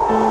Assalamualaikum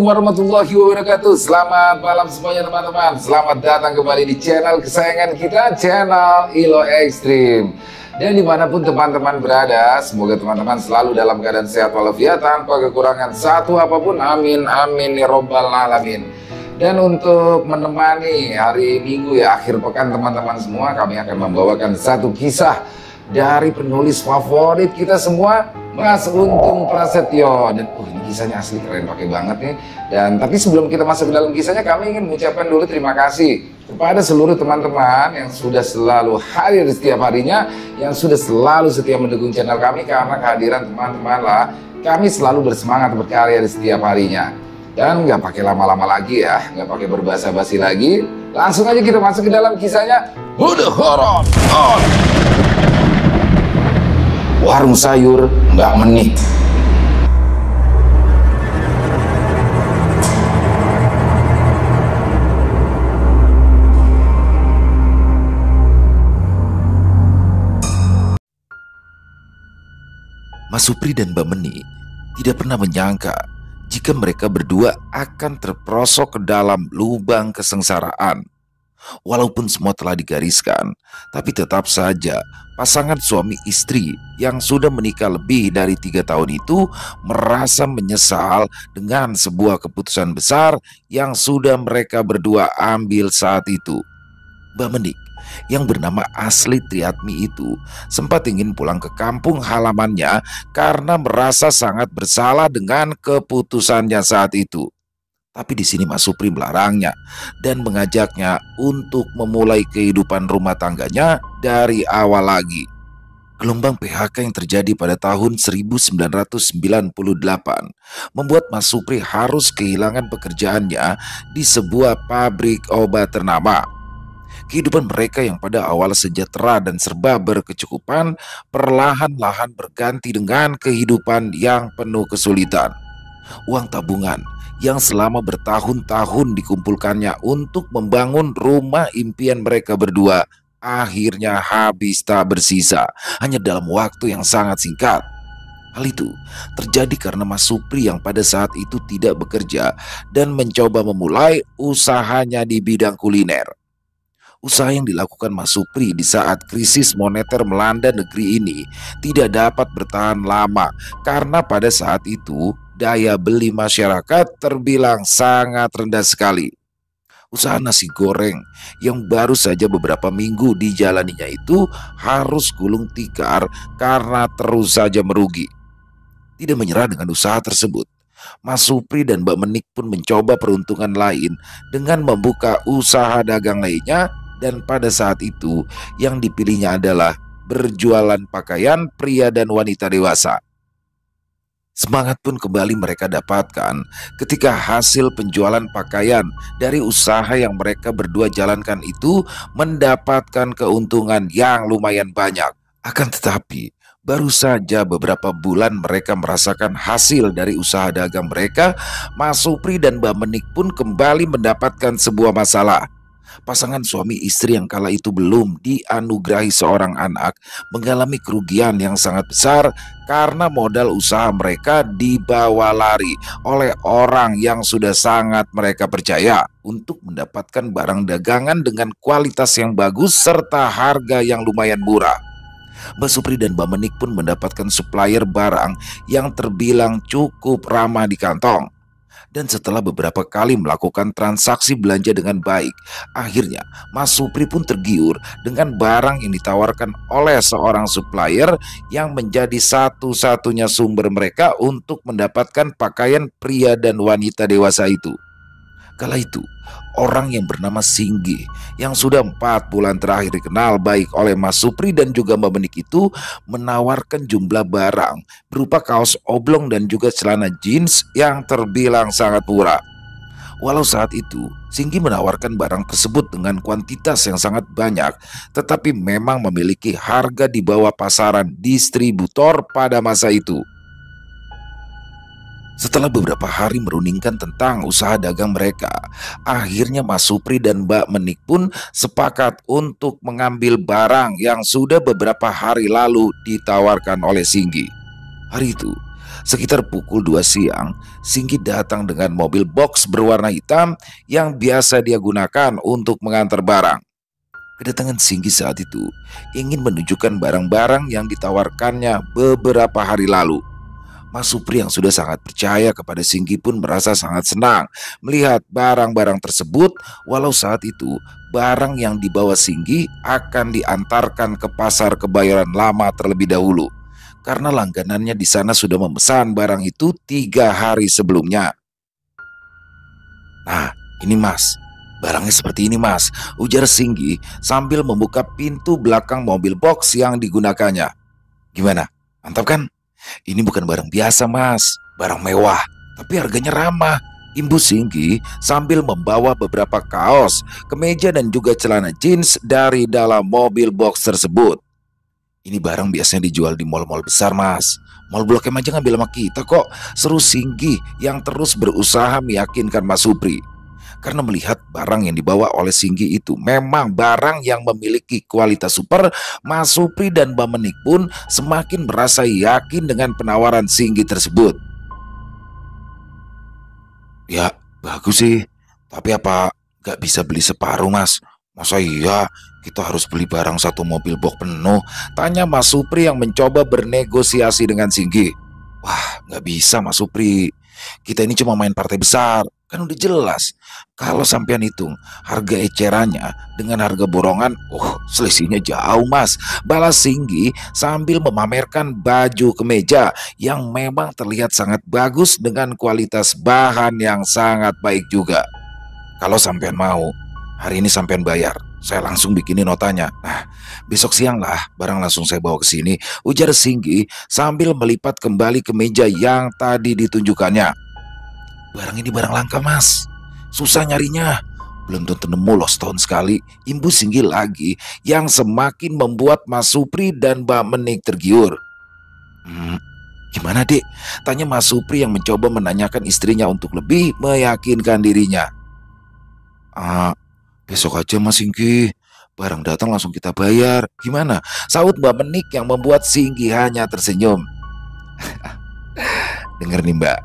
warahmatullahi wabarakatuh. Selamat malam semuanya teman-teman. Selamat datang kembali di channel kesayangan kita, channel Ilo Extreme. Dan dimanapun teman-teman berada, semoga teman-teman selalu dalam keadaan sehat walafiat tanpa kekurangan satu apapun. Amin amin ya robbal alamin. Dan untuk menemani hari Minggu ya, akhir pekan teman-teman semua, kami akan membawakan satu kisah dari penulis favorit kita semua, Mas Untung Prasetyo. Dan ini kisahnya asli keren, pakai banget nih. Dan tapi sebelum kita masuk ke dalam kisahnya, kami ingin mengucapkan dulu terima kasih kepada seluruh teman-teman yang sudah selalu hadir setiap harinya, yang sudah selalu setia mendukung channel kami. Karena kehadiran teman-teman lah kami selalu bersemangat berkarya di setiap harinya. Dan nggak pakai lama-lama lagi ya, nggak pakai berbasa-basi lagi, langsung aja kita masuk ke dalam kisahnya. Udah horor on. Warung sayur Mbak Menik. Mas Supri dan Mbak Menik tidak pernah menyangka jika mereka berdua akan terperosok ke dalam lubang kesengsaraan. Walaupun semua telah digariskan, tapi tetap saja pasangan suami istri yang sudah menikah lebih dari 3 tahun itu merasa menyesal dengan sebuah keputusan besar yang sudah mereka berdua ambil saat itu. Mbak Menik yang bernama asli Triatmi itu sempat ingin pulang ke kampung halamannya karena merasa sangat bersalah dengan keputusannya saat itu. Tapi di sini Mas Supri melarangnya dan mengajaknya untuk memulai kehidupan rumah tangganya dari awal lagi. Gelombang PHK yang terjadi pada tahun 1998 membuat Mas Supri harus kehilangan pekerjaannya di sebuah pabrik obat ternama. Kehidupan mereka yang pada awal sejahtera dan serba berkecukupan perlahan-lahan berganti dengan kehidupan yang penuh kesulitan. Uang tabungan yang selama bertahun-tahun dikumpulkannya untuk membangun rumah impian mereka berdua akhirnya habis tak bersisa hanya dalam waktu yang sangat singkat. Hal itu terjadi karena Mas Supri yang pada saat itu tidak bekerja dan mencoba memulai usahanya di bidang kuliner. Usaha yang dilakukan Mas Supri di saat krisis moneter melanda negeri ini tidak dapat bertahan lama karena pada saat itu daya beli masyarakat terbilang sangat rendah sekali. Usaha nasi goreng yang baru saja beberapa minggu dijalaninya itu harus gulung tikar karena terus saja merugi. Tidak menyerah dengan usaha tersebut, Mas Supri dan Mbak Menik pun mencoba peruntungan lain dengan membuka usaha dagang lainnya. Dan pada saat itu yang dipilihnya adalah berjualan pakaian pria dan wanita dewasa. Semangat pun kembali mereka dapatkan ketika hasil penjualan pakaian dari usaha yang mereka berdua jalankan itu mendapatkan keuntungan yang lumayan banyak. Akan tetapi baru saja beberapa bulan mereka merasakan hasil dari usaha dagang mereka, Mas Supri dan Mbak Menik pun kembali mendapatkan sebuah masalah. Pasangan suami istri yang kala itu belum dianugerahi seorang anak mengalami kerugian yang sangat besar karena modal usaha mereka dibawa lari oleh orang yang sudah sangat mereka percaya untuk mendapatkan barang dagangan dengan kualitas yang bagus serta harga yang lumayan murah. Mbak Supri dan Mbak Menik pun mendapatkan supplier barang yang terbilang cukup ramah di kantong. Dan setelah beberapa kali melakukan transaksi belanja dengan baik, akhirnya Mas Supri pun tergiur dengan barang yang ditawarkan oleh seorang supplier yang menjadi satu-satunya sumber mereka untuk mendapatkan pakaian pria dan wanita dewasa itu. Kala itu, orang yang bernama Singgi yang sudah 4 bulan terakhir dikenal baik oleh Mas Supri dan juga Mbak Menik itu menawarkan jumlah barang berupa kaos oblong dan juga celana jeans yang terbilang sangat murah. Walau saat itu Singgi menawarkan barang tersebut dengan kuantitas yang sangat banyak, tetapi memang memiliki harga di bawah pasaran distributor pada masa itu. Setelah beberapa hari merundingkan tentang usaha dagang mereka, akhirnya Mas Supri dan Mbak Menik pun sepakat untuk mengambil barang yang sudah beberapa hari lalu ditawarkan oleh Singgi. Hari itu, sekitar pukul 2 siang, Singgi datang dengan mobil box berwarna hitam yang biasa dia gunakan untuk mengantar barang. Kedatangan Singgi saat itu ingin menunjukkan barang-barang yang ditawarkannya beberapa hari lalu. Mas Supri yang sudah sangat percaya kepada Singgi pun merasa sangat senang melihat barang-barang tersebut, walau saat itu barang yang dibawa Singgi akan diantarkan ke pasar Kebayoran Lama terlebih dahulu karena langganannya di sana sudah memesan barang itu 3 hari sebelumnya. Nah, ini Mas, barangnya seperti ini Mas, ujar Singgi sambil membuka pintu belakang mobil box yang digunakannya. Gimana? Mantap kan? Ini bukan barang biasa Mas, barang mewah, tapi harganya ramah, imbus Singgi sambil membawa beberapa kaos, kemeja dan juga celana jeans dari dalam mobil box tersebut. Ini barang biasanya dijual di mal-mal besar Mas. Mal Blok M aja ngambil sama kita kok, seru Singgi yang terus berusaha meyakinkan Mas Supri. Karena melihat barang yang dibawa oleh Singgi itu memang barang yang memiliki kualitas super, Mas Supri dan Mbak Menik pun semakin merasa yakin dengan penawaran Singgi tersebut. Ya, bagus sih. Tapi apa gak bisa beli separuh Mas? Masa iya kita harus beli barang satu mobil box penuh? Tanya Mas Supri yang mencoba bernegosiasi dengan Singgi. Wah, gak bisa Mas Supri. Kita ini cuma main partai besar. Kan udah jelas. Kalau sampean hitung harga ecerannya dengan harga borongan, selisihnya jauh Mas. Balas Singgi sambil memamerkan baju kemeja yang memang terlihat sangat bagus dengan kualitas bahan yang sangat baik juga. Kalau sampean mau, hari ini sampean bayar. Saya langsung bikinin notanya. Nah, besok siang lah barang langsung saya bawa ke sini, ujar Singgi sambil melipat kembali kemeja yang tadi ditunjukkannya. Barang ini barang langka Mas, susah nyarinya, belum tentu nemu loh setahun sekali, imbus Singgi lagi yang semakin membuat Mas Supri dan Mbak Menik tergiur. Gimana Dek? Tanya Mas Supri yang mencoba menanyakan istrinya untuk lebih meyakinkan dirinya. Besok aja Mas Singgi, barang datang langsung kita bayar. Gimana? Saut Mbak Menik yang membuat Singgi hanya tersenyum. Dengar nih Mbak,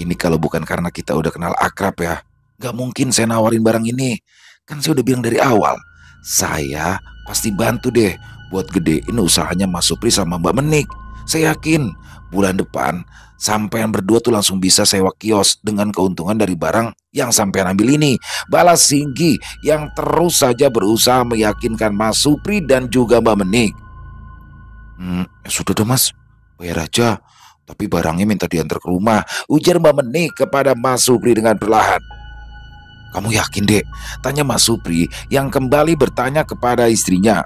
ini kalau bukan karena kita udah kenal akrab ya, gak mungkin saya nawarin barang ini. Kan saya udah bilang dari awal, saya pasti bantu deh buat gedein usahanya Mas Supri sama Mbak Menik. Saya yakin bulan depan sampean berdua tuh langsung bisa sewa kios dengan keuntungan dari barang yang sampean ambil ini. Balas Singgi yang terus saja berusaha meyakinkan Mas Supri dan juga Mbak Menik. Ya sudah deh Mas, bayar aja. Tapi barangnya minta diantar ke rumah, ujar Mbak Menik kepada Mas Supri dengan perlahan. Kamu yakin Dek? Tanya Mas Supri yang kembali bertanya kepada istrinya.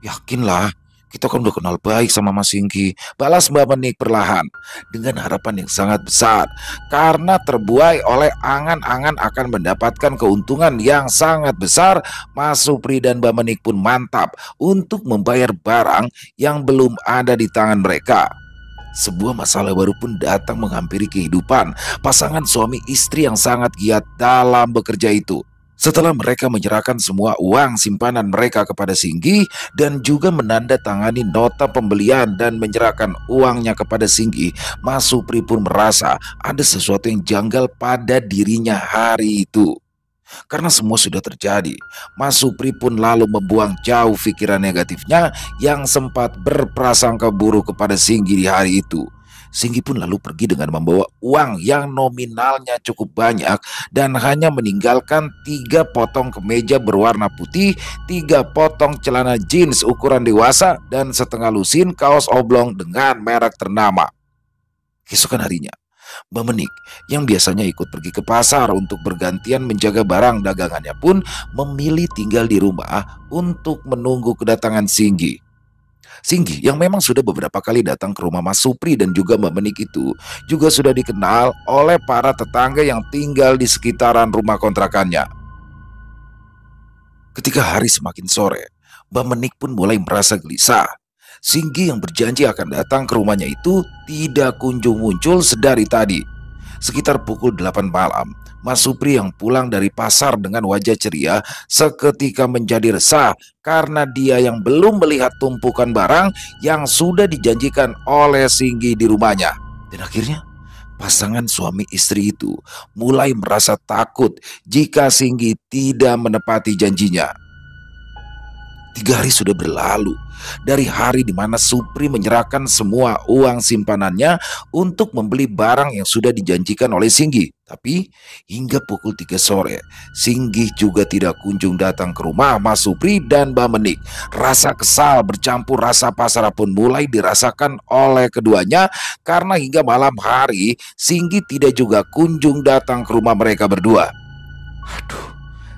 Yakinlah, kita kan udah kenal baik sama Mas Singgi, balas Mbak Menik perlahan dengan harapan yang sangat besar karena terbuai oleh angan-angan akan mendapatkan keuntungan yang sangat besar. Mas Supri dan Mbak Menik pun mantap untuk membayar barang yang belum ada di tangan mereka. Sebuah masalah baru pun datang menghampiri kehidupan pasangan suami istri yang sangat giat dalam bekerja itu. Setelah mereka menyerahkan semua uang simpanan mereka kepada Singgi dan juga menandatangani nota pembelian dan menyerahkan uangnya kepada Singgi, Mas Supri pun merasa ada sesuatu yang janggal pada dirinya hari itu. Karena semua sudah terjadi, Mas Supri pun lalu membuang jauh pikiran negatifnya yang sempat berprasangka buruk kepada Singgi di hari itu. Singgi pun lalu pergi dengan membawa uang yang nominalnya cukup banyak dan hanya meninggalkan 3 potong kemeja berwarna putih, 3 potong celana jeans ukuran dewasa, dan setengah lusin kaos oblong dengan merek ternama. Keesokan harinya, Mbak Menik yang biasanya ikut pergi ke pasar untuk bergantian menjaga barang dagangannya pun memilih tinggal di rumah untuk menunggu kedatangan Singgi. Singgi yang memang sudah beberapa kali datang ke rumah Mas Supri dan juga Mbak Menik itu juga sudah dikenal oleh para tetangga yang tinggal di sekitaran rumah kontrakannya. Ketika hari semakin sore, Mbak Menik pun mulai merasa gelisah. Singgi yang berjanji akan datang ke rumahnya itu tidak kunjung muncul sedari tadi. Sekitar pukul 8 malam, Mas Supri yang pulang dari pasar dengan wajah ceria seketika menjadi resah karena dia yang belum melihat tumpukan barang yang sudah dijanjikan oleh Singgi di rumahnya. Dan akhirnya pasangan suami istri itu mulai merasa takut jika Singgi tidak menepati janjinya. 3 hari sudah berlalu dari hari di mana Supri menyerahkan semua uang simpanannya untuk membeli barang yang sudah dijanjikan oleh Singgi. Tapi hingga pukul 3 sore, Singgi juga tidak kunjung datang ke rumah Mas Supri dan Mbak Menik. Rasa kesal bercampur rasa pasrah pun mulai dirasakan oleh keduanya karena hingga malam hari Singgi tidak juga kunjung datang ke rumah mereka berdua. Aduh,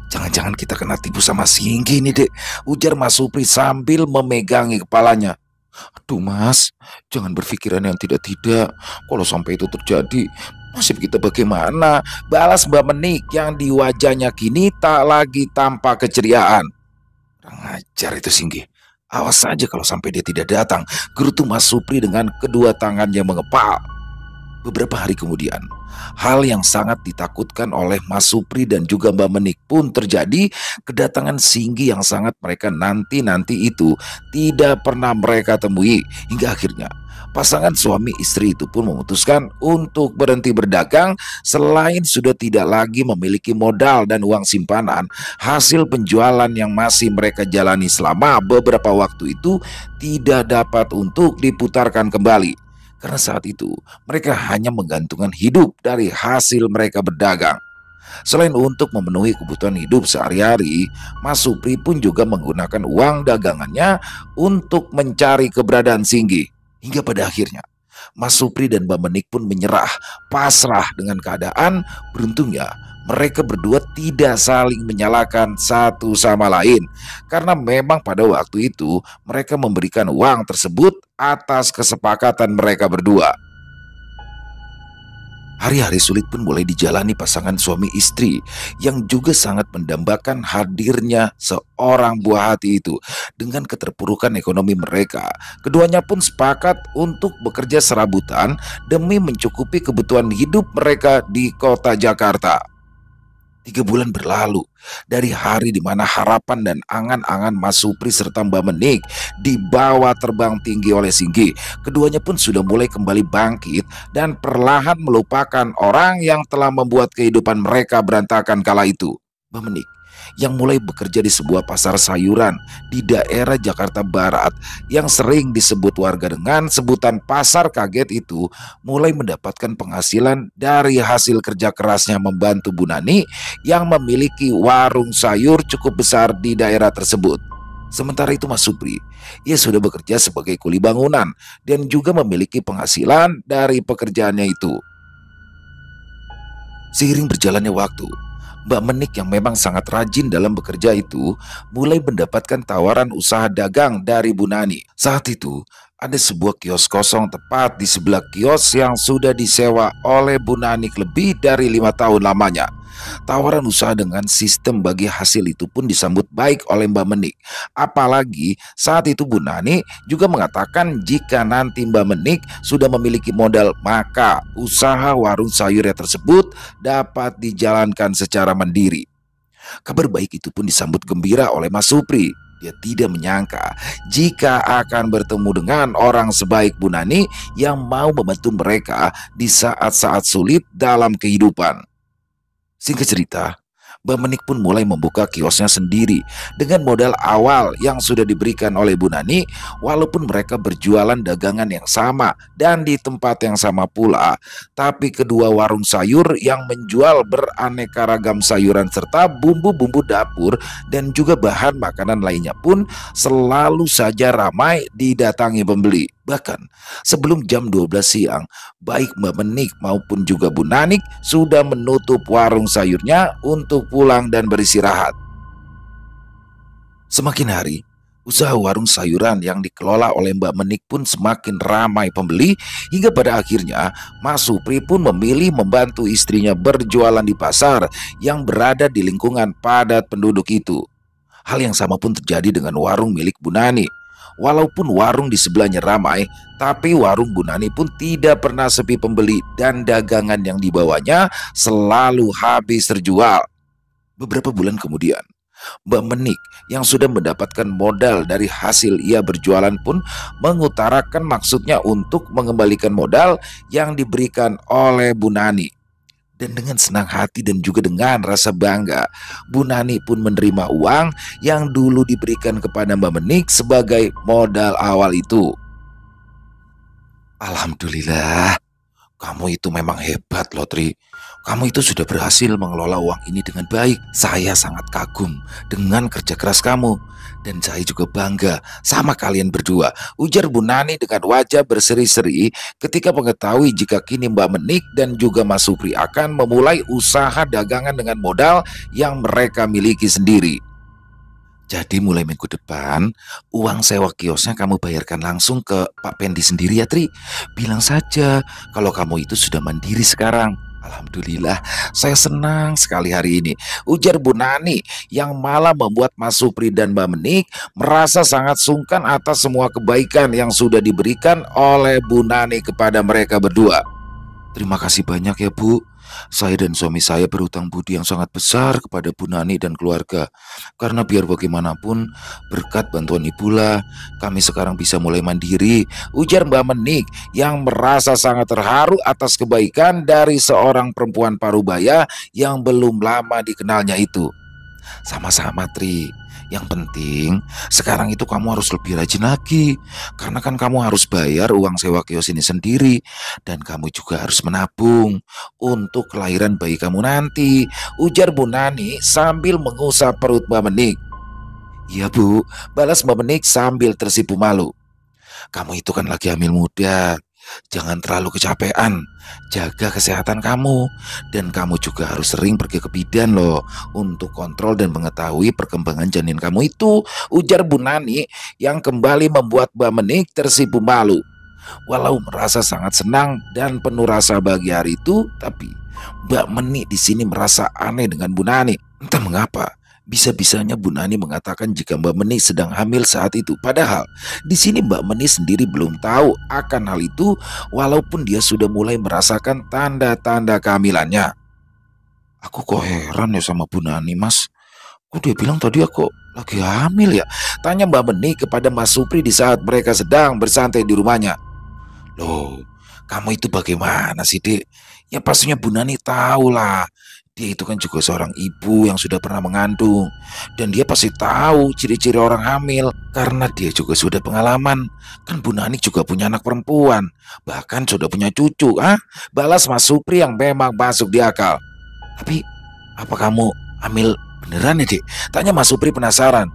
jangan-jangan kita kena tipu sama Singgi nih, Dek, ujar Mas Supri sambil memegangi kepalanya. Aduh Mas, jangan berpikiran yang tidak-tidak. Kalau sampai itu terjadi, nasib kita bagaimana? Balas Mbak Menik yang di wajahnya kini tak lagi tampak keceriaan. Kurang ajar itu Singgi. Awas saja kalau sampai dia tidak datang, gerutu Mas Supri dengan kedua tangannya mengepal. Beberapa hari kemudian, hal yang sangat ditakutkan oleh Mas Supri dan juga Mbak Menik pun terjadi. Kedatangan Singgi yang sangat mereka nanti-nanti itu tidak pernah mereka temui. Hingga akhirnya pasangan suami istri itu pun memutuskan untuk berhenti berdagang. Selain sudah tidak lagi memiliki modal dan uang simpanan, hasil penjualan yang masih mereka jalani selama beberapa waktu itu tidak dapat untuk diputarkan kembali. Karena saat itu mereka hanya menggantungkan hidup dari hasil mereka berdagang. Selain untuk memenuhi kebutuhan hidup sehari-hari, Mas Supri pun juga menggunakan uang dagangannya untuk mencari keberadaan Singgi. Hingga pada akhirnya Mas Supri dan Mbak Menik pun menyerah, pasrah dengan keadaan. Beruntungnya mereka berdua tidak saling menyalahkan satu sama lain, karena memang pada waktu itu mereka memberikan uang tersebut atas kesepakatan mereka berdua. Hari-hari sulit pun mulai dijalani pasangan suami istri yang juga sangat mendambakan hadirnya seorang buah hati itu. Dengan keterpurukan ekonomi mereka, keduanya pun sepakat untuk bekerja serabutan demi mencukupi kebutuhan hidup mereka di kota Jakarta. 3 bulan berlalu dari hari di mana harapan dan angan-angan Mas Supri serta Mbak Menik dibawa terbang tinggi oleh Singgi. Keduanya pun sudah mulai kembali bangkit dan perlahan melupakan orang yang telah membuat kehidupan mereka berantakan kala itu. Mbak Menik yang mulai bekerja di sebuah pasar sayuran di daerah Jakarta Barat yang sering disebut warga dengan sebutan pasar kaget itu, mulai mendapatkan penghasilan dari hasil kerja kerasnya membantu Bu Nani yang memiliki warung sayur cukup besar di daerah tersebut. Sementara itu Mas Supri, ia sudah bekerja sebagai kuli bangunan dan juga memiliki penghasilan dari pekerjaannya itu. Seiring berjalannya waktu, Mbak Menik yang memang sangat rajin dalam bekerja itu mulai mendapatkan tawaran usaha dagang dari Bu Nani. Saat itu ada sebuah kios kosong tepat di sebelah kios yang sudah disewa oleh Bu Nani lebih dari 5 tahun lamanya. Tawaran usaha dengan sistem bagi hasil itu pun disambut baik oleh Mbak Menik. Apalagi saat itu Bu Nani juga mengatakan jika nanti Mbak Menik sudah memiliki modal, maka usaha warung sayurnya tersebut dapat dijalankan secara mandiri. Kabar baik itu pun disambut gembira oleh Mas Supri. Dia tidak menyangka jika akan bertemu dengan orang sebaik Bu Nani yang mau membantu mereka di saat-saat sulit dalam kehidupan. Singkat cerita, Mbak Menik pun mulai membuka kiosnya sendiri dengan modal awal yang sudah diberikan oleh Bu Nani. Walaupun mereka berjualan dagangan yang sama dan di tempat yang sama pula, tapi kedua warung sayur yang menjual beraneka ragam sayuran serta bumbu-bumbu dapur dan juga bahan makanan lainnya pun selalu saja ramai didatangi pembeli. Bahkan sebelum jam 12 siang, baik Mbak Menik maupun juga Bu Nanik sudah menutup warung sayurnya untuk pulang dan beristirahat. Semakin hari, usaha warung sayuran yang dikelola oleh Mbak Menik pun semakin ramai pembeli, hingga pada akhirnya Mas Supri pun memilih membantu istrinya berjualan di pasar yang berada di lingkungan padat penduduk itu. Hal yang sama pun terjadi dengan warung milik Bu Nani. Walaupun warung di sebelahnya ramai, tapi warung Bu Nani pun tidak pernah sepi pembeli dan dagangan yang dibawanya selalu habis terjual. Beberapa bulan kemudian, Mbak Menik yang sudah mendapatkan modal dari hasil ia berjualan pun mengutarakan maksudnya untuk mengembalikan modal yang diberikan oleh Bu Nani. Dan dengan senang hati dan juga dengan rasa bangga, Bu Nani pun menerima uang yang dulu diberikan kepada Mbak Menik sebagai modal awal itu. Alhamdulillah, kamu itu memang hebat loh Tri. Kamu itu sudah berhasil mengelola uang ini dengan baik. Saya sangat kagum dengan kerja keras kamu. Dan saya juga bangga sama kalian berdua, ujar Bu Nani dengan wajah berseri-seri ketika mengetahui jika kini Mbak Menik dan juga Mas Supri akan memulai usaha dagangan dengan modal yang mereka miliki sendiri. Jadi mulai minggu depan, uang sewa kiosnya kamu bayarkan langsung ke Pak Pendi sendiri ya Tri. Bilang saja kalau kamu itu sudah mandiri sekarang. Alhamdulillah, saya senang sekali hari ini, ujar Bu Nani yang malah membuat Mas Supri dan Mbak Menik merasa sangat sungkan atas semua kebaikan yang sudah diberikan oleh Bu Nani kepada mereka berdua. Terima kasih banyak ya Bu. Saya dan suami saya berhutang budi yang sangat besar kepada Bu Nani dan keluarga. Karena biar bagaimanapun, berkat bantuan Ibulah, kami sekarang bisa mulai mandiri, ujar Mbak Menik yang merasa sangat terharu atas kebaikan dari seorang perempuan parubaya yang belum lama dikenalnya itu. Sama-sama Tri. Yang penting sekarang itu kamu harus lebih rajin lagi, karena kan kamu harus bayar uang sewa kios ini sendiri. Dan kamu juga harus menabung untuk kelahiran bayi kamu nanti, ujar Bu Nani sambil mengusap perut Mbak Menik. Iya Bu, balas Mbak Menik sambil tersipu malu. Kamu itu kan lagi hamil muda, jangan terlalu kecapean, jaga kesehatan kamu. Dan kamu juga harus sering pergi ke bidan loh, untuk kontrol dan mengetahui perkembangan janin kamu itu, ujar Bu Nani yang kembali membuat Mbak Menik tersipu malu. Walau merasa sangat senang dan penuh rasa bahagia hari itu, tapi Mbak Menik di sini merasa aneh dengan Bu Nani. Entah mengapa, bisa-bisanya Bu Nani mengatakan jika Mbak Menik sedang hamil saat itu. Padahal di sini Mbak Menik sendiri belum tahu akan hal itu, walaupun dia sudah mulai merasakan tanda-tanda kehamilannya. Aku kok heran ya sama Bu Nani, Mas. Kok dia bilang tadi aku lagi hamil ya? Tanya Mbak Menik kepada Mas Supri di saat mereka sedang bersantai di rumahnya. Loh, kamu itu bagaimana sih, Dek? Ya pastinya Bu Nani tahu lah. Dia itu kan juga seorang ibu yang sudah pernah mengandung. Dan dia pasti tahu ciri-ciri orang hamil, karena dia juga sudah pengalaman. Kan Bu Nani juga punya anak perempuan, bahkan sudah punya cucu. Balas Mas Supri yang memang masuk di akal. Tapi apa kamu hamil beneran ya Dek? Tanya Mas Supri penasaran.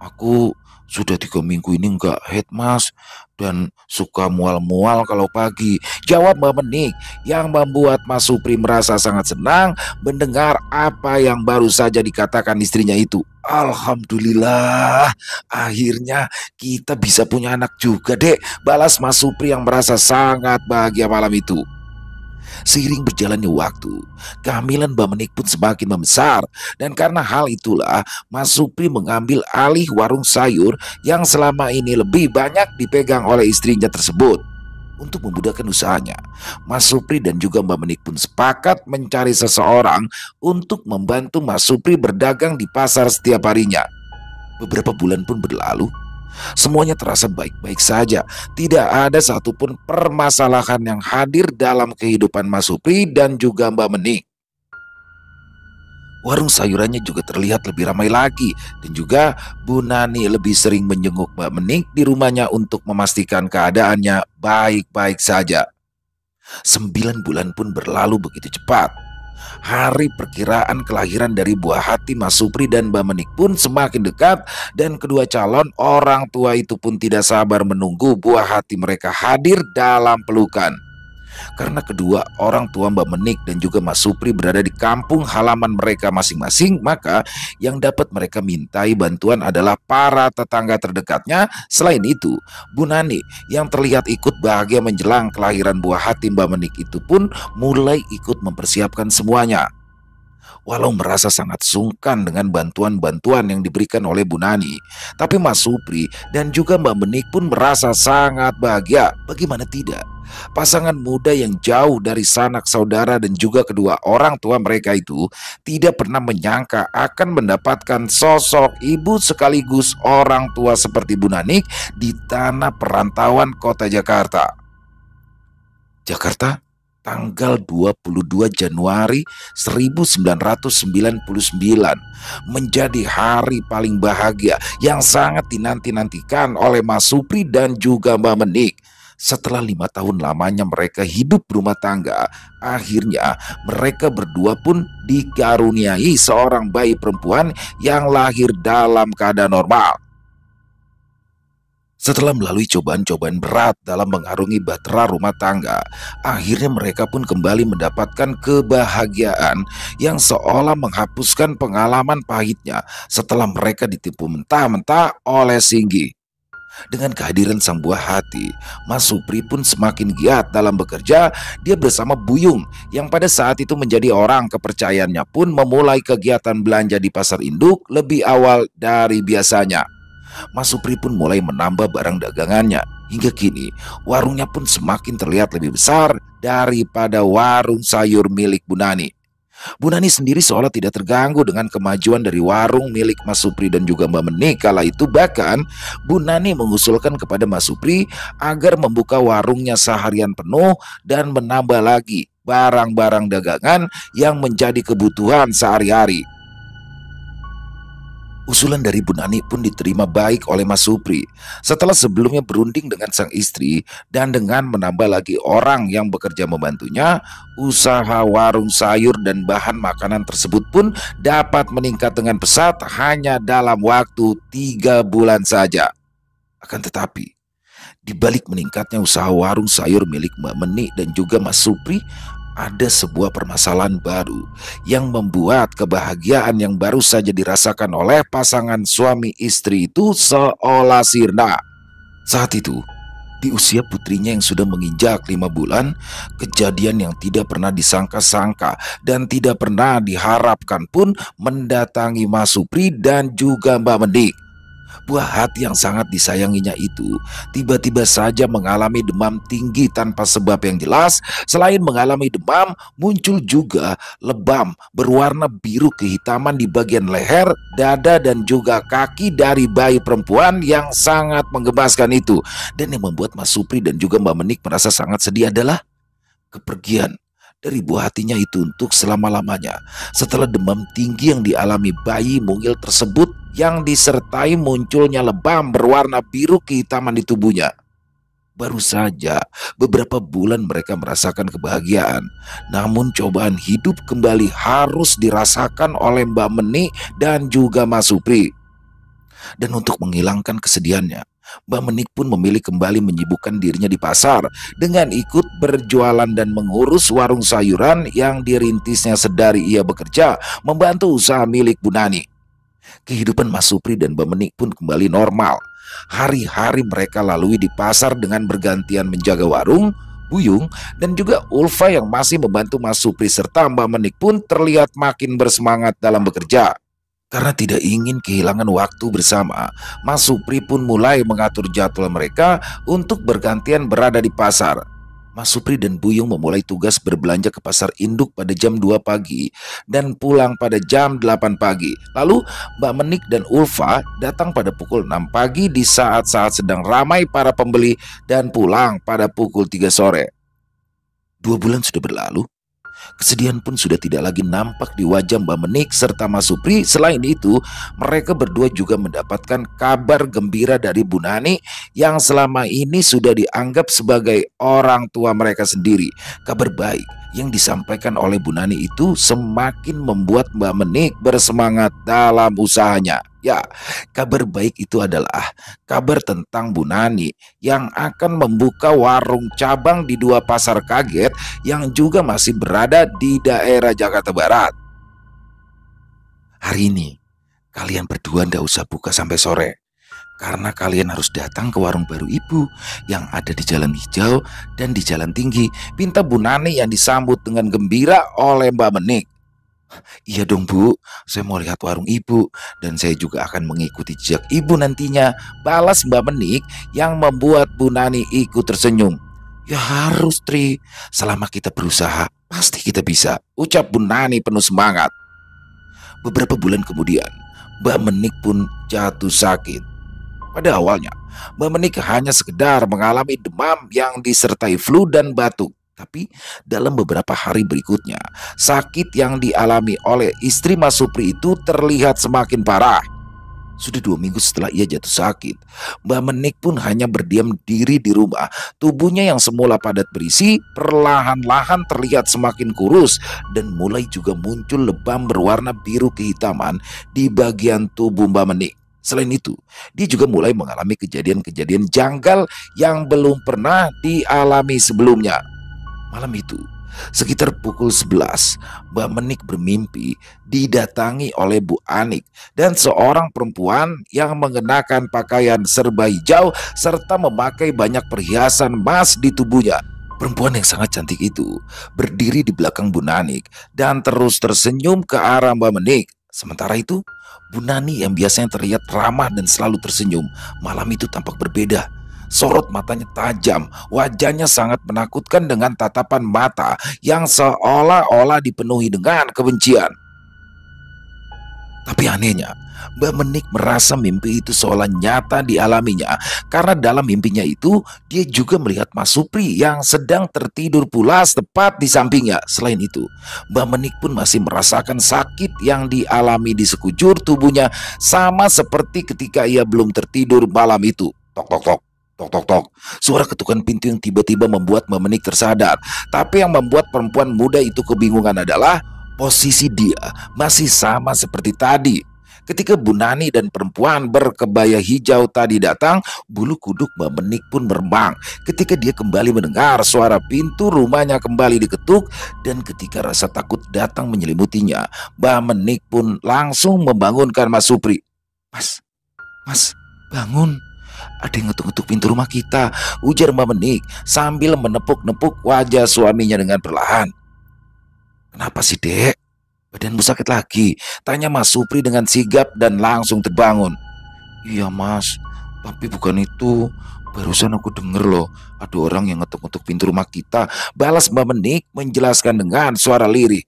Aku sudah 3 minggu ini enggak head Mas, dan suka mual-mual kalau pagi, jawab Mbak Menik yang membuat Mas Supri merasa sangat senang mendengar apa yang baru saja dikatakan istrinya itu. Alhamdulillah, akhirnya kita bisa punya anak juga Dek, balas Mas Supri yang merasa sangat bahagia malam itu. Seiring berjalannya waktu, kehamilan Mbak Menik pun semakin membesar. Dan karena hal itulah, Mas Supri mengambil alih warung sayur yang selama ini lebih banyak dipegang oleh istrinya tersebut. Untuk memudahkan usahanya, Mas Supri dan juga Mbak Menik pun sepakat mencari seseorang untuk membantu Mas Supri berdagang di pasar setiap harinya. Beberapa bulan pun berlalu. Semuanya terasa baik-baik saja. Tidak ada satupun permasalahan yang hadir dalam kehidupan Mas Supri dan juga Mbak Menik. Warung sayurannya juga terlihat lebih ramai lagi. Dan juga Bu Nani lebih sering menjenguk Mbak Menik di rumahnya untuk memastikan keadaannya baik-baik saja. 9 bulan pun berlalu begitu cepat. Hari perkiraan kelahiran dari buah hati Mas Supri dan Mbak Menik pun semakin dekat. Dan kedua calon orang tua itu pun tidak sabar menunggu buah hati mereka hadir dalam pelukan. Karena kedua orang tua Mbak Menik dan juga Mas Supri berada di kampung halaman mereka masing-masing, maka yang dapat mereka mintai bantuan adalah para tetangga terdekatnya. Selain itu, Bu Nani yang terlihat ikut bahagia menjelang kelahiran buah hati Mbak Menik itu pun mulai ikut mempersiapkan semuanya. Walau merasa sangat sungkan dengan bantuan-bantuan yang diberikan oleh Bu Nani, tapi Mas Supri dan juga Mbak Menik pun merasa sangat bahagia. Bagaimana tidak? Pasangan muda yang jauh dari sanak saudara dan juga kedua orang tua mereka itu tidak pernah menyangka akan mendapatkan sosok ibu sekaligus orang tua seperti Bu Nanik di tanah perantauan kota Jakarta. Jakarta, tanggal 22 Januari 1999 menjadi hari paling bahagia yang sangat dinanti-nantikan oleh Mas Supri dan juga Mbak Menik. Setelah 5 tahun lamanya mereka hidup berumah tangga, akhirnya mereka berdua pun dikaruniai seorang bayi perempuan yang lahir dalam keadaan normal. Setelah melalui cobaan-cobaan berat dalam mengarungi bahtera rumah tangga, akhirnya mereka pun kembali mendapatkan kebahagiaan yang seolah menghapuskan pengalaman pahitnya setelah mereka ditipu mentah-mentah oleh Singgi. Dengan kehadiran sang buah hati, Mas Supri pun semakin giat dalam bekerja. Dia bersama Buyung yang pada saat itu menjadi orang kepercayaannya pun memulai kegiatan belanja di pasar induk lebih awal dari biasanya. Mas Supri pun mulai menambah barang dagangannya. Hingga kini warungnya pun semakin terlihat lebih besar daripada warung sayur milik Bu Nani. Bu Nani sendiri seolah tidak terganggu dengan kemajuan dari warung milik Mas Supri dan juga Mbak Menik. Kala itu bahkan Bu Nani mengusulkan kepada Mas Supri agar membuka warungnya seharian penuh dan menambah lagi barang-barang dagangan yang menjadi kebutuhan sehari-hari. Usulan dari Bu Nani pun diterima baik oleh Mas Supri. Setelah sebelumnya berunding dengan sang istri dan dengan menambah lagi orang yang bekerja membantunya, usaha warung sayur dan bahan makanan tersebut pun dapat meningkat dengan pesat hanya dalam waktu 3 bulan saja. Akan tetapi, di balik meningkatnya usaha warung sayur milik Mbak Menik dan juga Mas Supri, ada sebuah permasalahan baru yang membuat kebahagiaan yang baru saja dirasakan oleh pasangan suami istri itu seolah sirna. Saat itu, di usia putrinya yang sudah menginjak 5 bulan, kejadian yang tidak pernah disangka-sangka dan tidak pernah diharapkan pun mendatangi Mas Supri dan juga Mbak Menik. Buah hati yang sangat disayanginya itu tiba-tiba saja mengalami demam tinggi tanpa sebab yang jelas. Selain mengalami demam, muncul juga lebam berwarna biru kehitaman di bagian leher, dada dan juga kaki dari bayi perempuan yang sangat menggemaskan itu. Dan yang membuat Mas Supri dan juga Mbak Menik merasa sangat sedih adalah kepergian dari buah hatinya itu untuk selama-lamanya. Setelah demam tinggi yang dialami bayi mungil tersebut yang disertai munculnya lebam berwarna biru kehitaman di tubuhnya. Baru saja beberapa bulan mereka merasakan kebahagiaan, namun cobaan hidup kembali harus dirasakan oleh Mbak Menik dan juga Mas Supri. Dan untuk menghilangkan kesedihannya, Mbak Menik pun memilih kembali menyibukkan dirinya di pasar dengan ikut berjualan dan mengurus warung sayuran yang dirintisnya sedari ia bekerja membantu usaha milik Bu Nani. Kehidupan Mas Supri dan Mbak Menik pun kembali normal. Hari-hari mereka lalui di pasar dengan bergantian menjaga warung. Buyung dan juga Ulfa yang masih membantu Mas Supri serta Mbak Menik pun terlihat makin bersemangat dalam bekerja. Karena tidak ingin kehilangan waktu bersama, Mas Supri pun mulai mengatur jadwal mereka untuk bergantian berada di pasar. Mas Supri dan Buyung memulai tugas berbelanja ke pasar induk pada jam 2 pagi dan pulang pada jam 8 pagi. Lalu Mbak Menik dan Ulfa datang pada pukul 6 pagi di saat-saat sedang ramai para pembeli dan pulang pada pukul 3 sore. 2 bulan sudah berlalu. Kesedihan pun sudah tidak lagi nampak di wajah Mbak Menik serta Mas Supri. Selain itu, mereka berdua juga mendapatkan kabar gembira dari Bu Nani yang selama ini sudah dianggap sebagai orang tua mereka sendiri. Kabar baik yang disampaikan oleh Bu Nani itu semakin membuat Mbak Menik bersemangat dalam usahanya. Ya, kabar baik itu adalah kabar tentang Bu Nani yang akan membuka warung cabang di 2 pasar kaget yang juga masih berada di daerah Jakarta Barat. Hari ini, kalian berdua ndak usah buka sampai sore, karena kalian harus datang ke warung baru ibu yang ada di Jalan Hijau dan di Jalan Tinggi. Pinta Bu Nani yang disambut dengan gembira oleh Mbak Menik. Iya dong Bu, saya mau lihat warung Ibu dan saya juga akan mengikuti jejak Ibu nantinya, balas Mbak Menik yang membuat Bu Nani ikut tersenyum. Ya harus Tri, selama kita berusaha pasti kita bisa, ucap Bu Nani penuh semangat. Beberapa bulan kemudian, Mbak Menik pun jatuh sakit. Pada awalnya, Mbak Menik hanya sekedar mengalami demam yang disertai flu dan batuk. Tapi dalam beberapa hari berikutnya, sakit yang dialami oleh istri Mas Supri itu terlihat semakin parah. Sudah 2 minggu setelah ia jatuh sakit, Mbak Menik pun hanya berdiam diri di rumah. Tubuhnya yang semula padat berisi, perlahan-lahan terlihat semakin kurus dan mulai juga muncul lebam berwarna biru kehitaman di bagian tubuh Mbak Menik. Selain itu, dia juga mulai mengalami kejadian-kejadian janggal yang belum pernah dialami sebelumnya. Malam itu, sekitar pukul 11, Mbak Menik bermimpi didatangi oleh Bu Anik dan seorang perempuan yang mengenakan pakaian serba hijau serta memakai banyak perhiasan emas di tubuhnya. Perempuan yang sangat cantik itu berdiri di belakang Bu Nanik dan terus tersenyum ke arah Mbak Menik. Sementara itu, Bu Nani yang biasanya terlihat ramah dan selalu tersenyum, malam itu tampak berbeda. Sorot matanya tajam, wajahnya sangat menakutkan dengan tatapan mata yang seolah-olah dipenuhi dengan kebencian. Tapi anehnya, Mbak Menik merasa mimpi itu seolah nyata dialaminya karena dalam mimpinya itu dia juga melihat Mas Supri yang sedang tertidur pulas tepat di sampingnya. Selain itu, Mbak Menik pun masih merasakan sakit yang dialami di sekujur tubuhnya sama seperti ketika ia belum tertidur malam itu. Tok tok tok. Tok tok tok. Suara ketukan pintu yang tiba-tiba membuat Mbak Menik tersadar. Tapi yang membuat perempuan muda itu kebingungan adalah posisi dia masih sama seperti tadi. Ketika Bu Nani dan perempuan berkebaya hijau tadi datang, bulu kuduk Mbak Menik pun meremang ketika dia kembali mendengar suara pintu rumahnya kembali diketuk. Dan ketika rasa takut datang menyelimutinya, Mbak Menik pun langsung membangunkan Mas Supri. Mas, bangun. Ada yang ngetuk-ngetuk pintu rumah kita, ujar Mbak Menik sambil menepuk-nepuk wajah suaminya dengan perlahan. Kenapa sih Dek? Badanmu sakit lagi? Tanya Mas Supri dengan sigap dan langsung terbangun. Iya Mas, tapi bukan itu. Barusan aku denger loh, ada orang yang ngetuk-ngetuk pintu rumah kita, balas Mbak Menik menjelaskan dengan suara lirih.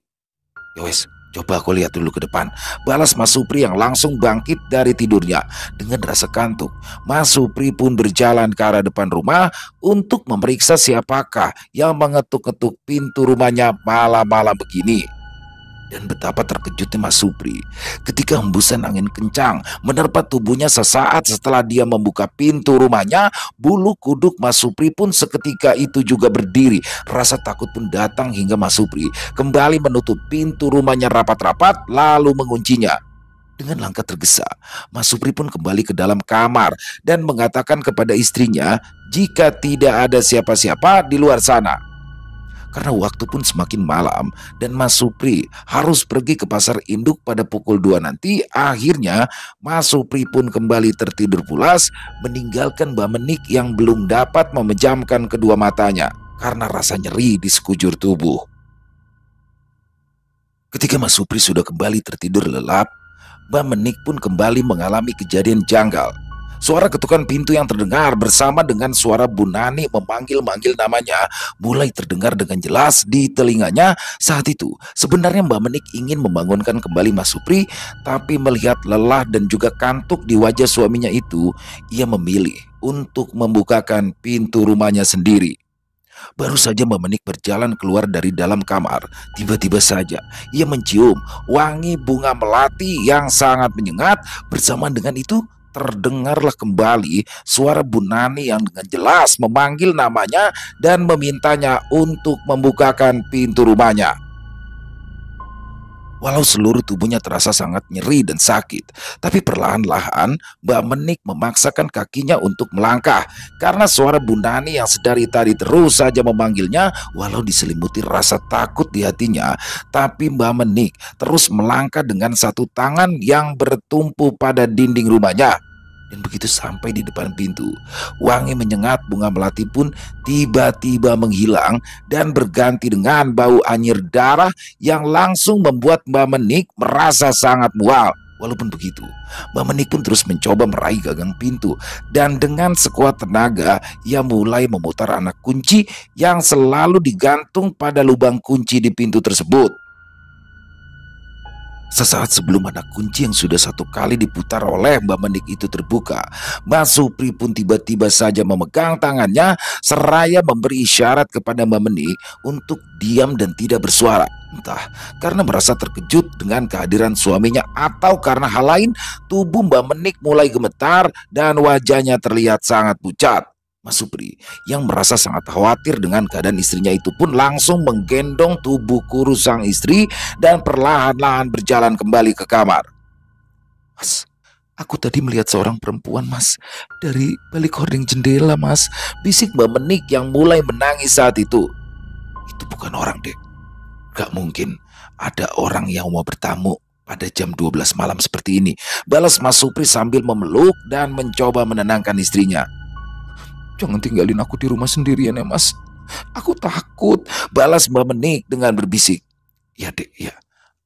Yowes, coba aku lihat dulu ke depan, balas Mas Supri yang langsung bangkit dari tidurnya. Dengan rasa kantuk, Mas Supri pun berjalan ke arah depan rumah untuk memeriksa siapakah yang mengetuk-ketuk pintu rumahnya malam-malam begini. Dan betapa terkejutnya Mas Supri ketika hembusan angin kencang menerpa tubuhnya sesaat setelah dia membuka pintu rumahnya. Bulu kuduk Mas Supri pun seketika itu juga berdiri. Rasa takut pun datang hingga Mas Supri kembali menutup pintu rumahnya rapat-rapat lalu menguncinya. Dengan langkah tergesa, Mas Supri pun kembali ke dalam kamar dan mengatakan kepada istrinya jika tidak ada siapa-siapa di luar sana. Karena waktu pun semakin malam dan Mas Supri harus pergi ke pasar induk pada pukul 2 nanti, akhirnya Mas Supri pun kembali tertidur pulas meninggalkan Mbak Menik yang belum dapat memejamkan kedua matanya karena rasa nyeri di sekujur tubuh. Ketika Mas Supri sudah kembali tertidur lelap, Mbak Menik pun kembali mengalami kejadian janggal. Suara ketukan pintu yang terdengar bersama dengan suara Bu Nani memanggil-manggil namanya mulai terdengar dengan jelas di telinganya. Saat itu sebenarnya Mbak Menik ingin membangunkan kembali Mas Supri, tapi melihat lelah dan juga kantuk di wajah suaminya itu, ia memilih untuk membukakan pintu rumahnya sendiri. Baru saja Mbak Menik berjalan keluar dari dalam kamar, tiba-tiba saja ia mencium wangi bunga melati yang sangat menyengat. Bersamaan dengan itu terdengarlah kembali suara Bu Nani yang dengan jelas memanggil namanya dan memintanya untuk membukakan pintu rumahnya. Walau seluruh tubuhnya terasa sangat nyeri dan sakit, tapi perlahan-lahan Mbak Menik memaksakan kakinya untuk melangkah karena suara Bu Nani yang sedari tadi terus saja memanggilnya. Walau diselimuti rasa takut di hatinya, tapi Mbak Menik terus melangkah dengan satu tangan yang bertumpu pada dinding rumahnya. Dan begitu sampai di depan pintu, wangi menyengat bunga melati pun tiba-tiba menghilang dan berganti dengan bau anyir darah yang langsung membuat Mbak Menik merasa sangat mual. Walaupun begitu, Mbak Menik pun terus mencoba meraih gagang pintu dan dengan sekuat tenaga ia mulai memutar anak kunci yang selalu digantung pada lubang kunci di pintu tersebut. Sesaat sebelum anak kunci yang sudah 1 kali diputar oleh Mbak Menik itu terbuka, Mbak Supri pun tiba-tiba saja memegang tangannya seraya memberi isyarat kepada Mbak Menik untuk diam dan tidak bersuara. Entah karena merasa terkejut dengan kehadiran suaminya atau karena hal lain, tubuh Mbak Menik mulai gemetar dan wajahnya terlihat sangat pucat. Mas Supri yang merasa sangat khawatir dengan keadaan istrinya itu pun langsung menggendong tubuh kurus sang istri dan perlahan-lahan berjalan kembali ke kamar. Mas, aku tadi melihat seorang perempuan, Mas, dari balik hording jendela, Mas, bisik Mbak Menik yang mulai menangis saat itu. Itu bukan orang, Dek. Gak mungkin ada orang yang mau bertamu pada jam 12 malam seperti ini, balas Mas Supri sambil memeluk dan mencoba menenangkan istrinya. Jangan tinggalin aku di rumah sendirian ya, Mas. Aku takut, balas Mbak Menik dengan berbisik. Ya, Dek, ya.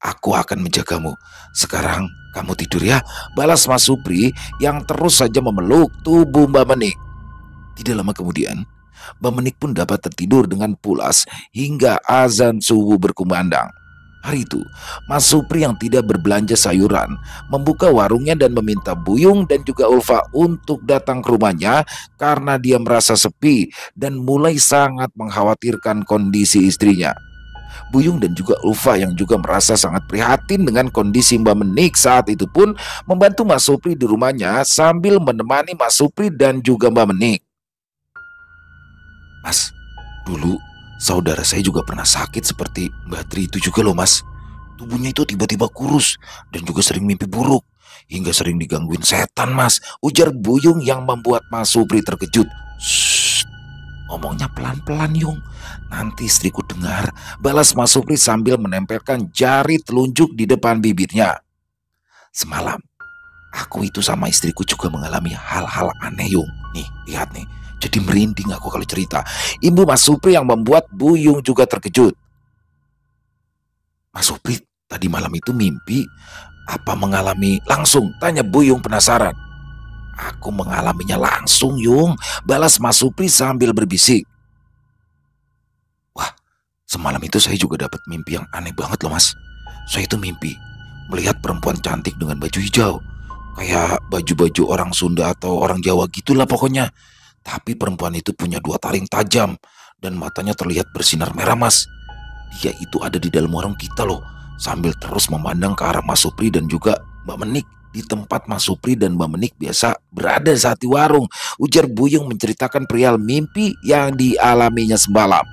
Aku akan menjagamu. Sekarang kamu tidur ya, balas Mas Supri yang terus saja memeluk tubuh Mbak Menik. Tidak lama kemudian, Mbak Menik pun dapat tertidur dengan pulas hingga azan subuh berkumandang. Hari itu, Mas Supri yang tidak berbelanja sayuran membuka warungnya dan meminta Buyung dan juga Ulfa untuk datang ke rumahnya karena dia merasa sepi dan mulai sangat mengkhawatirkan kondisi istrinya. Buyung dan juga Ulfa yang juga merasa sangat prihatin dengan kondisi Mbak Menik saat itu pun membantu Mas Supri di rumahnya sambil menemani Mas Supri dan juga Mbak Menik. Mas, dulu saudara saya juga pernah sakit seperti Mbak Tri itu juga loh, Mas. Tubuhnya itu tiba-tiba kurus dan juga sering mimpi buruk hingga sering digangguin setan, Mas, ujar Buyung yang membuat Mas Supri terkejut. Shh, ngomongnya pelan-pelan, Yung. Nanti istriku dengar, balas Mas Supri sambil menempelkan jari telunjuk di depan bibirnya. Semalam, aku itu sama istriku juga mengalami hal-hal aneh, Yung. Nih, lihat nih. Jadi merinding aku kalau cerita. Ibu Mas Supri yang membuat Buyung juga terkejut. Mas Supri tadi malam itu mimpi apa mengalami langsung? Tanya Buyung penasaran. Aku mengalaminya langsung, Yung, balas Mas Supri sambil berbisik. Wah, semalam itu saya juga dapat mimpi yang aneh banget loh, Mas. Saya itu mimpi melihat perempuan cantik dengan baju hijau. Kayak baju-baju orang Sunda atau orang Jawa gitulah pokoknya. Tapi perempuan itu punya 2 taring tajam dan matanya terlihat bersinar merah, Mas. Dia itu ada di dalam warung kita loh, sambil terus memandang ke arah Mas Supri dan juga Mbak Menik di tempat Mas Supri dan Mbak Menik biasa berada saat di warung, ujar Buyung menceritakan perihal mimpi yang dialaminya semalam.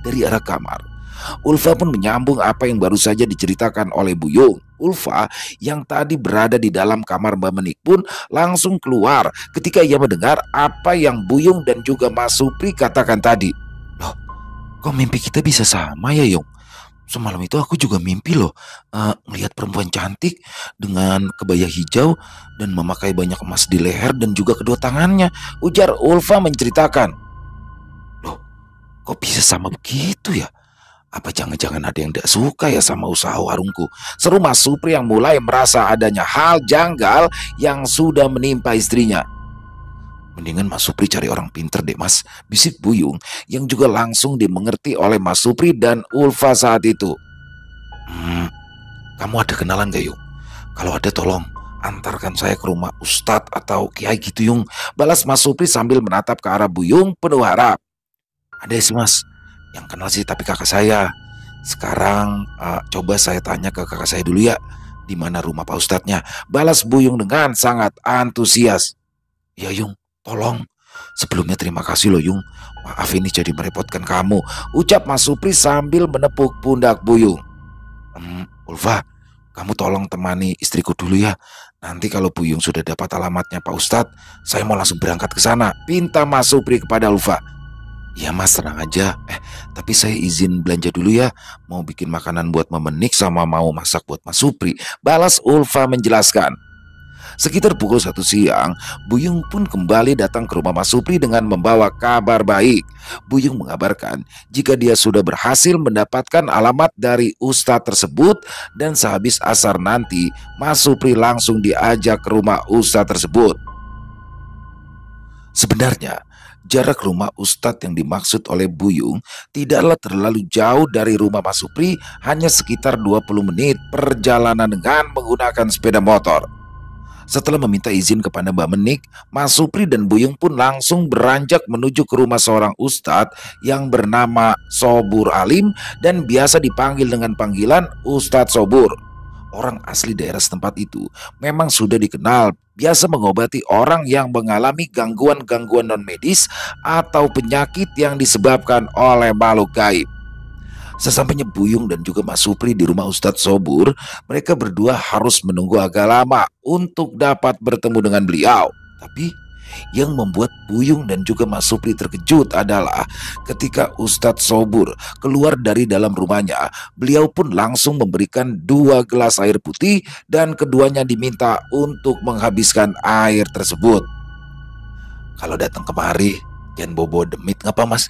Dari arah kamar, Ulfa pun menyambung apa yang baru saja diceritakan oleh Buyung. Ulfa yang tadi berada di dalam kamar Mbak Menik pun langsung keluar ketika ia mendengar apa yang Buyung dan juga Mas Supri katakan tadi. Loh, kok mimpi kita bisa sama ya, Yung? Semalam itu aku juga mimpi loh, melihat perempuan cantik dengan kebaya hijau dan memakai banyak emas di leher dan juga kedua tangannya, ujar Ulfa menceritakan. Loh, kok bisa sama begitu ya? Apa jangan-jangan ada yang tidak suka ya sama usaha warungku? Seru Mas Supri yang mulai merasa adanya hal janggal yang sudah menimpa istrinya. Mendingan Mas Supri cari orang pinter deh, Mas, bisik Buyung yang juga langsung dimengerti oleh Mas Supri dan Ulfa saat itu. Kamu ada kenalan gak, Yung? Kalau ada tolong antarkan saya ke rumah Ustadz atau Kiai gitu, Yung, balas Mas Supri sambil menatap ke arah Buyung penuh harap. Ada sih, Mas, yang kenal sih tapi kakak saya. Sekarang coba saya tanya ke kakak saya dulu ya, di mana rumah Pak Ustadznya, balas Buyung dengan sangat antusias. Ya, Yung, tolong. Sebelumnya terima kasih loh, Yung. Maaf ini jadi merepotkan kamu, ucap Mas Supri sambil menepuk pundak Buyung. Ulfa, kamu tolong temani istriku dulu ya. Nanti kalau Buyung sudah dapat alamatnya Pak Ustadz, saya mau langsung berangkat ke sana, pinta Mas Supri kepada Ulfa. Ya, Mas, tenang aja. Tapi saya izin belanja dulu ya. Mau bikin makanan buat Mbak Menik sama mau masak buat Mas Supri, balas Ulfa menjelaskan. Sekitar pukul 1 siang, Buyung pun kembali datang ke rumah Mas Supri dengan membawa kabar baik. Buyung mengabarkan jika dia sudah berhasil mendapatkan alamat dari ustadz tersebut dan sehabis asar nanti Mas Supri langsung diajak ke rumah ustadz tersebut. Sebenarnya, jarak rumah ustadz yang dimaksud oleh Buyung tidaklah terlalu jauh dari rumah Mas Supri, hanya sekitar 20 menit perjalanan dengan menggunakan sepeda motor. Setelah meminta izin kepada Mbak Menik, Mas Supri dan Buyung pun langsung beranjak menuju ke rumah seorang ustadz yang bernama Sobur Alim dan biasa dipanggil dengan panggilan Ustadz Sobur. Orang asli daerah setempat itu memang sudah dikenal biasa mengobati orang yang mengalami gangguan-gangguan non-medis atau penyakit yang disebabkan oleh makhluk gaib. Sesampainya Buyung dan juga Mas Supri di rumah Ustadz Sobur, mereka berdua harus menunggu agak lama untuk dapat bertemu dengan beliau. Tapi yang membuat Buyung dan juga Mas Supri terkejut adalah ketika Ustadz Sobur keluar dari dalam rumahnya, beliau pun langsung memberikan 2 gelas air putih dan keduanya diminta untuk menghabiskan air tersebut. Kalau datang kemari jangan bobo demit ngapa mas?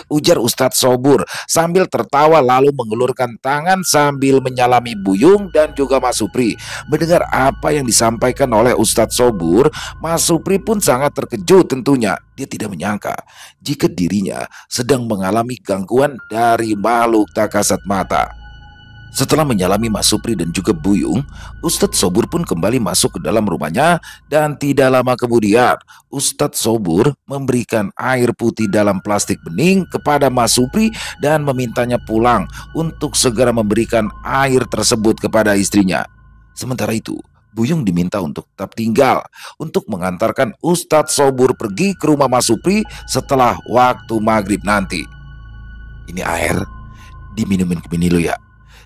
Ujar Ustadz Sobur sambil tertawa lalu mengulurkan tangan sambil menyalami Buyung dan juga Mas Supri. Mendengar apa yang disampaikan oleh Ustadz Sobur, Mas Supri pun sangat terkejut tentunya. Dia tidak menyangka jika dirinya sedang mengalami gangguan dari makhluk tak kasat mata. Setelah menyalami Mas Supri dan juga Buyung, Ustadz Sobur pun kembali masuk ke dalam rumahnya dan tidak lama kemudian Ustadz Sobur memberikan air putih dalam plastik bening kepada Mas Supri dan memintanya pulang untuk segera memberikan air tersebut kepada istrinya. Sementara itu, Buyung diminta untuk tetap tinggal untuk mengantarkan Ustadz Sobur pergi ke rumah Mas Supri setelah waktu maghrib nanti. Ini air diminumin ke bini lu ya.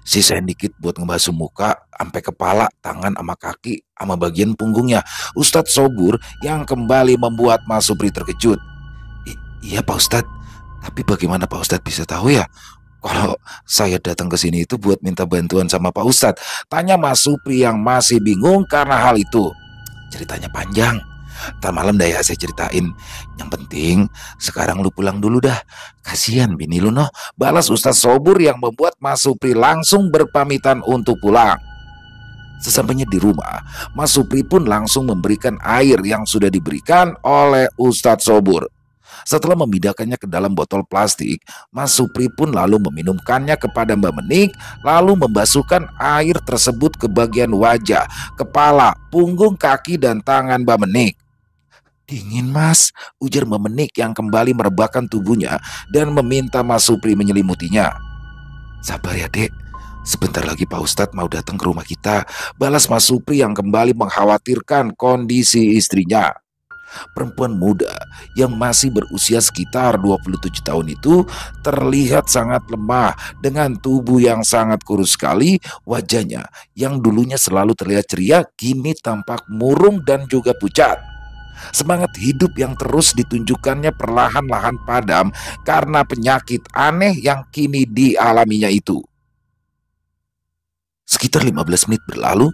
Sisain dikit buat ngebasuh muka sampai kepala, tangan sama kaki sama bagian punggungnya. Ustadz Sobur yang kembali membuat Mas Supri terkejut. Iya Pak Ustadz, tapi bagaimana Pak Ustadz bisa tahu ya kalau saya datang ke sini itu buat minta bantuan sama Pak Ustadz? Tanya Mas Supri yang masih bingung karena hal itu. Ceritanya panjang, ntar malam dah ya saya ceritain. Yang penting sekarang lu pulang dulu dah. Kasihan bini lu noh. Balas Ustadz Sobur yang membuat Mas Supri langsung berpamitan untuk pulang. Sesampainya di rumah, Mas Supri pun langsung memberikan air yang sudah diberikan oleh Ustadz Sobur. Setelah memindahkannya ke dalam botol plastik, Mas Supri pun lalu meminumkannya kepada Mbak Menik, lalu membasuhkan air tersebut ke bagian wajah, kepala, punggung, kaki, dan tangan Mbak Menik. Dingin mas, ujar Mbak Menik yang kembali merebahkan tubuhnya dan meminta Mas Supri menyelimutinya. Sabar ya dek, sebentar lagi Pak Ustadz mau datang ke rumah kita, balas Mas Supri yang kembali mengkhawatirkan kondisi istrinya. Perempuan muda yang masih berusia sekitar 27 tahun itu terlihat sangat lemah dengan tubuh yang sangat kurus sekali. Wajahnya yang dulunya selalu terlihat ceria kini tampak murung dan juga pucat. Semangat hidup yang terus ditunjukkannya perlahan-lahan padam karena penyakit aneh yang kini dialaminya itu. Sekitar 15 menit berlalu,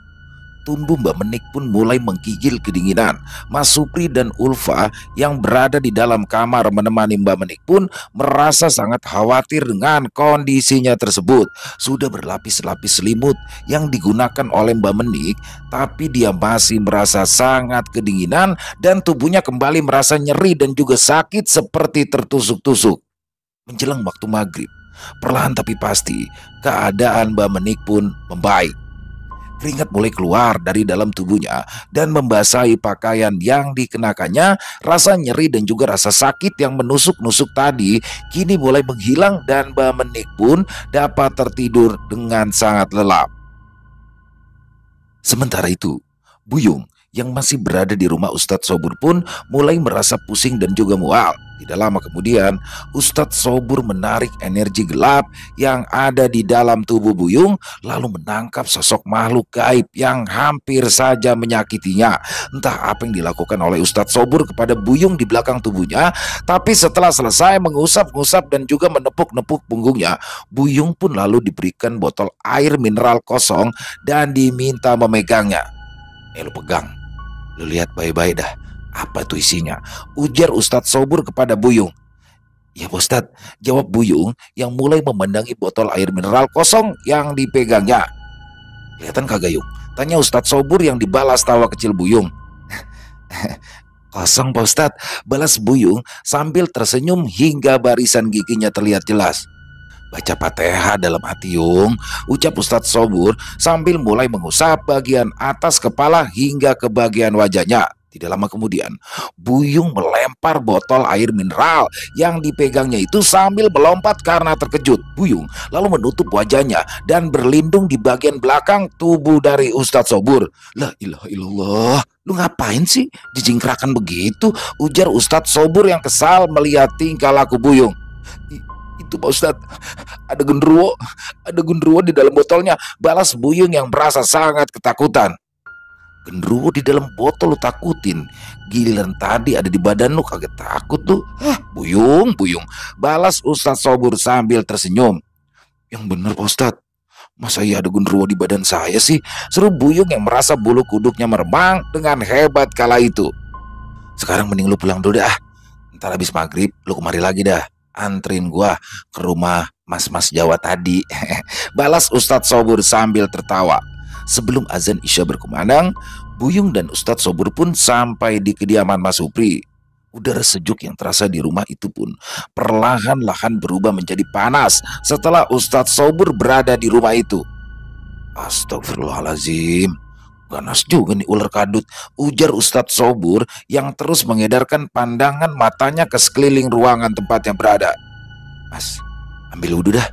tubuh Mbak Menik pun mulai menggigil kedinginan. Mas Supri dan Ulfa yang berada di dalam kamar menemani Mbak Menik pun merasa sangat khawatir dengan kondisinya tersebut. Sudah berlapis-lapis selimut yang digunakan oleh Mbak Menik, tapi dia masih merasa sangat kedinginan dan tubuhnya kembali merasa nyeri dan juga sakit seperti tertusuk-tusuk. Menjelang waktu maghrib, perlahan tapi pasti keadaan Mbak Menik pun membaik. Keringat mulai keluar dari dalam tubuhnya dan membasahi pakaian yang dikenakannya. Rasa nyeri dan juga rasa sakit yang menusuk-nusuk tadi kini mulai menghilang dan Mbak Menik pun dapat tertidur dengan sangat lelap. Sementara itu, Buyung yang masih berada di rumah Ustadz Sobur pun mulai merasa pusing dan juga mual. Tidak lama kemudian, Ustadz Sobur menarik energi gelap yang ada di dalam tubuh Buyung, lalu menangkap sosok makhluk gaib yang hampir saja menyakitinya. Entah apa yang dilakukan oleh Ustadz Sobur kepada Buyung di belakang tubuhnya, tapi setelah selesai mengusap-ngusap dan juga menepuk-nepuk punggungnya, Buyung pun lalu diberikan botol air mineral kosong dan diminta memegangnya. Lu pegang, lu lihat baik-baik dah. Apa tuh isinya? Ujar Ustadz Sobur kepada Buyung. Ya Pak Ustadz, jawab Buyung yang mulai memandangi botol air mineral kosong yang dipegangnya. Kelihatan kagak Yung? Tanya Ustadz Sobur yang dibalas tawa kecil Buyung. Kosong Pak Ustadz, balas Buyung sambil tersenyum hingga barisan giginya terlihat jelas. Baca Fatihah dalam hati Yung, ucap Ustadz Sobur sambil mulai mengusap bagian atas kepala hingga ke bagian wajahnya. Tidak lama kemudian, Buyung melempar botol air mineral yang dipegangnya itu sambil melompat karena terkejut. Buyung lalu menutup wajahnya dan berlindung di bagian belakang tubuh dari Ustadz Sobur. La ilaha illallah, lu ngapain sih dijingkrakan begitu? Ujar Ustadz Sobur yang kesal melihat tingkah laku Buyung. Itu Pak Ustadz, ada genderuwo di dalam botolnya, balas Buyung yang merasa sangat ketakutan. Genderuwo di dalam botol lu takutin, giliran tadi ada di badan lu kagak takut tuh. Buyung, balas Ustadz Sobur sambil tersenyum. Yang bener Pak Ustadz, masa iya ada genderuwo di badan saya sih? Seru Buyung yang merasa bulu kuduknya meremang dengan hebat kala itu. Sekarang mending lu pulang dulu dah, ntar habis maghrib lu kemari lagi dah, anterin gua ke rumah mas-mas Jawa tadi. Balas Ustadz Sobur sambil tertawa. Sebelum azan Isya berkumandang, Buyung dan Ustadz Sobur pun sampai di kediaman Mas Supri. Udara sejuk yang terasa di rumah itu pun perlahan-lahan berubah menjadi panas setelah Ustadz Sobur berada di rumah itu. Astagfirullahaladzim, ganas juga nih ular kadut, ujar Ustadz Sobur yang terus mengedarkan pandangan matanya ke sekeliling ruangan tempatnya berada. Mas, ambil wudhu dah,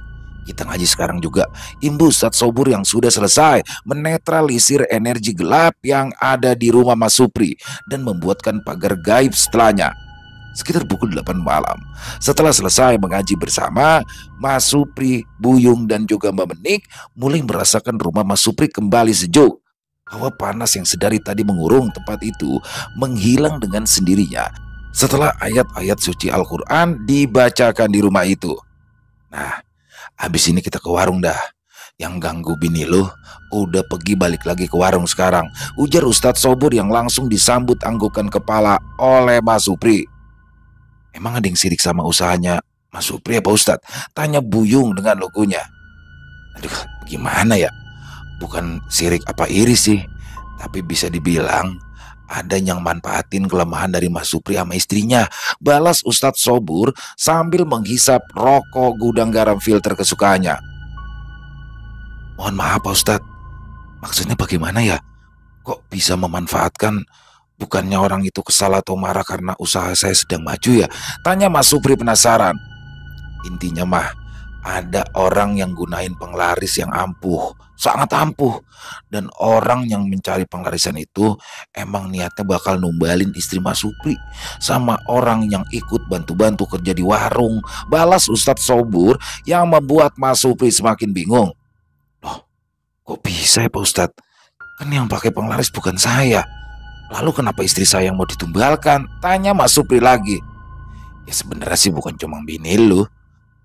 kita ngaji sekarang juga, imbu Ustadz Sobur yang sudah selesai menetralisir energi gelap yang ada di rumah Mas Supri dan membuatkan pagar gaib setelahnya. Sekitar pukul 8 malam, setelah selesai mengaji bersama, Mas Supri, Buyung dan juga Mbak Menik mulai merasakan rumah Mas Supri kembali sejuk. Hawa panas yang sedari tadi mengurung tempat itu menghilang dengan sendirinya setelah ayat-ayat suci Al-Quran dibacakan di rumah itu. Nah, habis ini kita ke warung dah. Yang ganggu bini lu udah pergi balik lagi ke warung sekarang, ujar Ustadz Sobur yang langsung disambut anggukan kepala oleh Mas Supri. Emang ada yang sirik sama usahanya Mas Supri ya Pak Ustadz? Tanya Buyung dengan logonya. Aduh, gimana ya? Bukan sirik apa iri sih, tapi bisa dibilang ada yang manfaatin kelemahan dari Mas Supri sama istrinya, balas Ustadz Sobur sambil menghisap rokok gudang garam filter kesukaannya. Mohon maaf Pak Ustadz, maksudnya bagaimana ya? Kok bisa memanfaatkan? Bukannya orang itu kesal atau marah karena usaha saya sedang maju ya? Tanya Mas Supri penasaran. Intinya mah, ada orang yang gunain penglaris yang ampuh, sangat ampuh. Dan orang yang mencari penglarisan itu emang niatnya bakal numbalin istri Mas Supri sama orang yang ikut bantu-bantu kerja di warung, balas Ustadz Sobur yang membuat Mas Supri semakin bingung. Loh, kok bisa ya Pak Ustadz? Kan yang pakai penglaris bukan saya. Lalu kenapa istri saya yang mau ditumbalkan? Tanya Mas Supri lagi. Ya sebenarnya sih bukan cuma bini lu,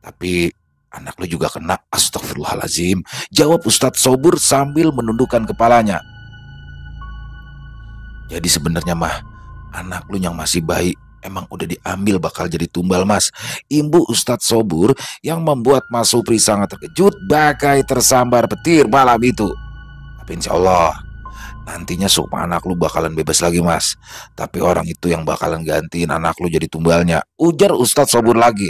tapi anak lu juga kena. Astagfirullahaladzim, jawab Ustadz Sobur sambil menundukkan kepalanya. Jadi sebenarnya mah anak lu yang masih bayi emang udah diambil bakal jadi tumbal Mas, imbu Ustadz Sobur yang membuat Mas Supri sangat terkejut bagai tersambar petir malam itu. Tapi insya Allah nantinya sukma anak lu bakalan bebas lagi Mas, tapi orang itu yang bakalan gantiin anak lu jadi tumbalnya, ujar Ustadz Sobur lagi.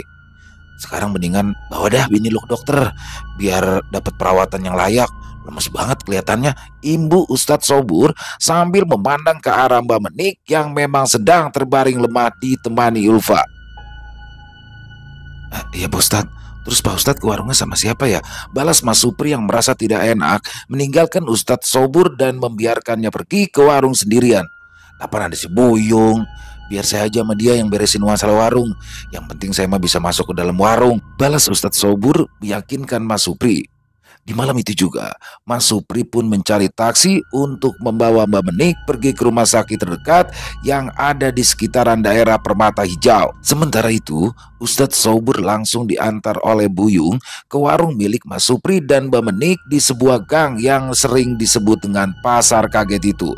Sekarang mendingan bawa dah bini lu ke dokter biar dapat perawatan yang layak. Lemes banget kelihatannya, imbu Ustadz Sobur sambil memandang ke arah Mbak Menik yang memang sedang terbaring lemah ditemani Ulfa. Iya Pak Ustadz, terus Pak Ustadz ke warungnya sama siapa ya? Balas Mas Supri yang merasa tidak enak meninggalkan Ustadz Sobur dan membiarkannya pergi ke warung sendirian. Kapan ada si Buyung? Biar saya aja sama dia yang beresin masalah warung. Yang penting saya mah bisa masuk ke dalam warung, balas Ustadz Sobur meyakinkan Mas Supri. Di malam itu juga, Mas Supri pun mencari taksi untuk membawa Mbak Menik pergi ke rumah sakit terdekat yang ada di sekitaran daerah Permata Hijau. Sementara itu, Ustadz Sobur langsung diantar oleh Buyung ke warung milik Mas Supri dan Mbak Menik di sebuah gang yang sering disebut dengan Pasar Kaget itu.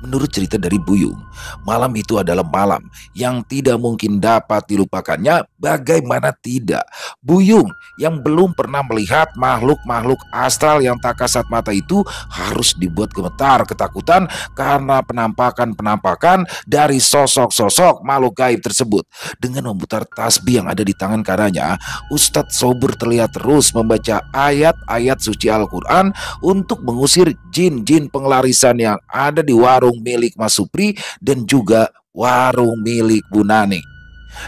Menurut cerita dari Buyung, malam itu adalah malam yang tidak mungkin dapat dilupakannya. Bagaimana tidak, Buyung yang belum pernah melihat makhluk-makhluk astral yang tak kasat mata itu harus dibuat gemetar ketakutan karena penampakan-penampakan dari sosok-sosok makhluk gaib tersebut. Dengan memutar tasbih yang ada di tangan kanannya, Ustadz Sobur terlihat terus membaca ayat-ayat suci Al-Quran untuk mengusir jin-jin pengelarisan yang ada di warung milik Mas Supri dan juga warung milik Bu Nani.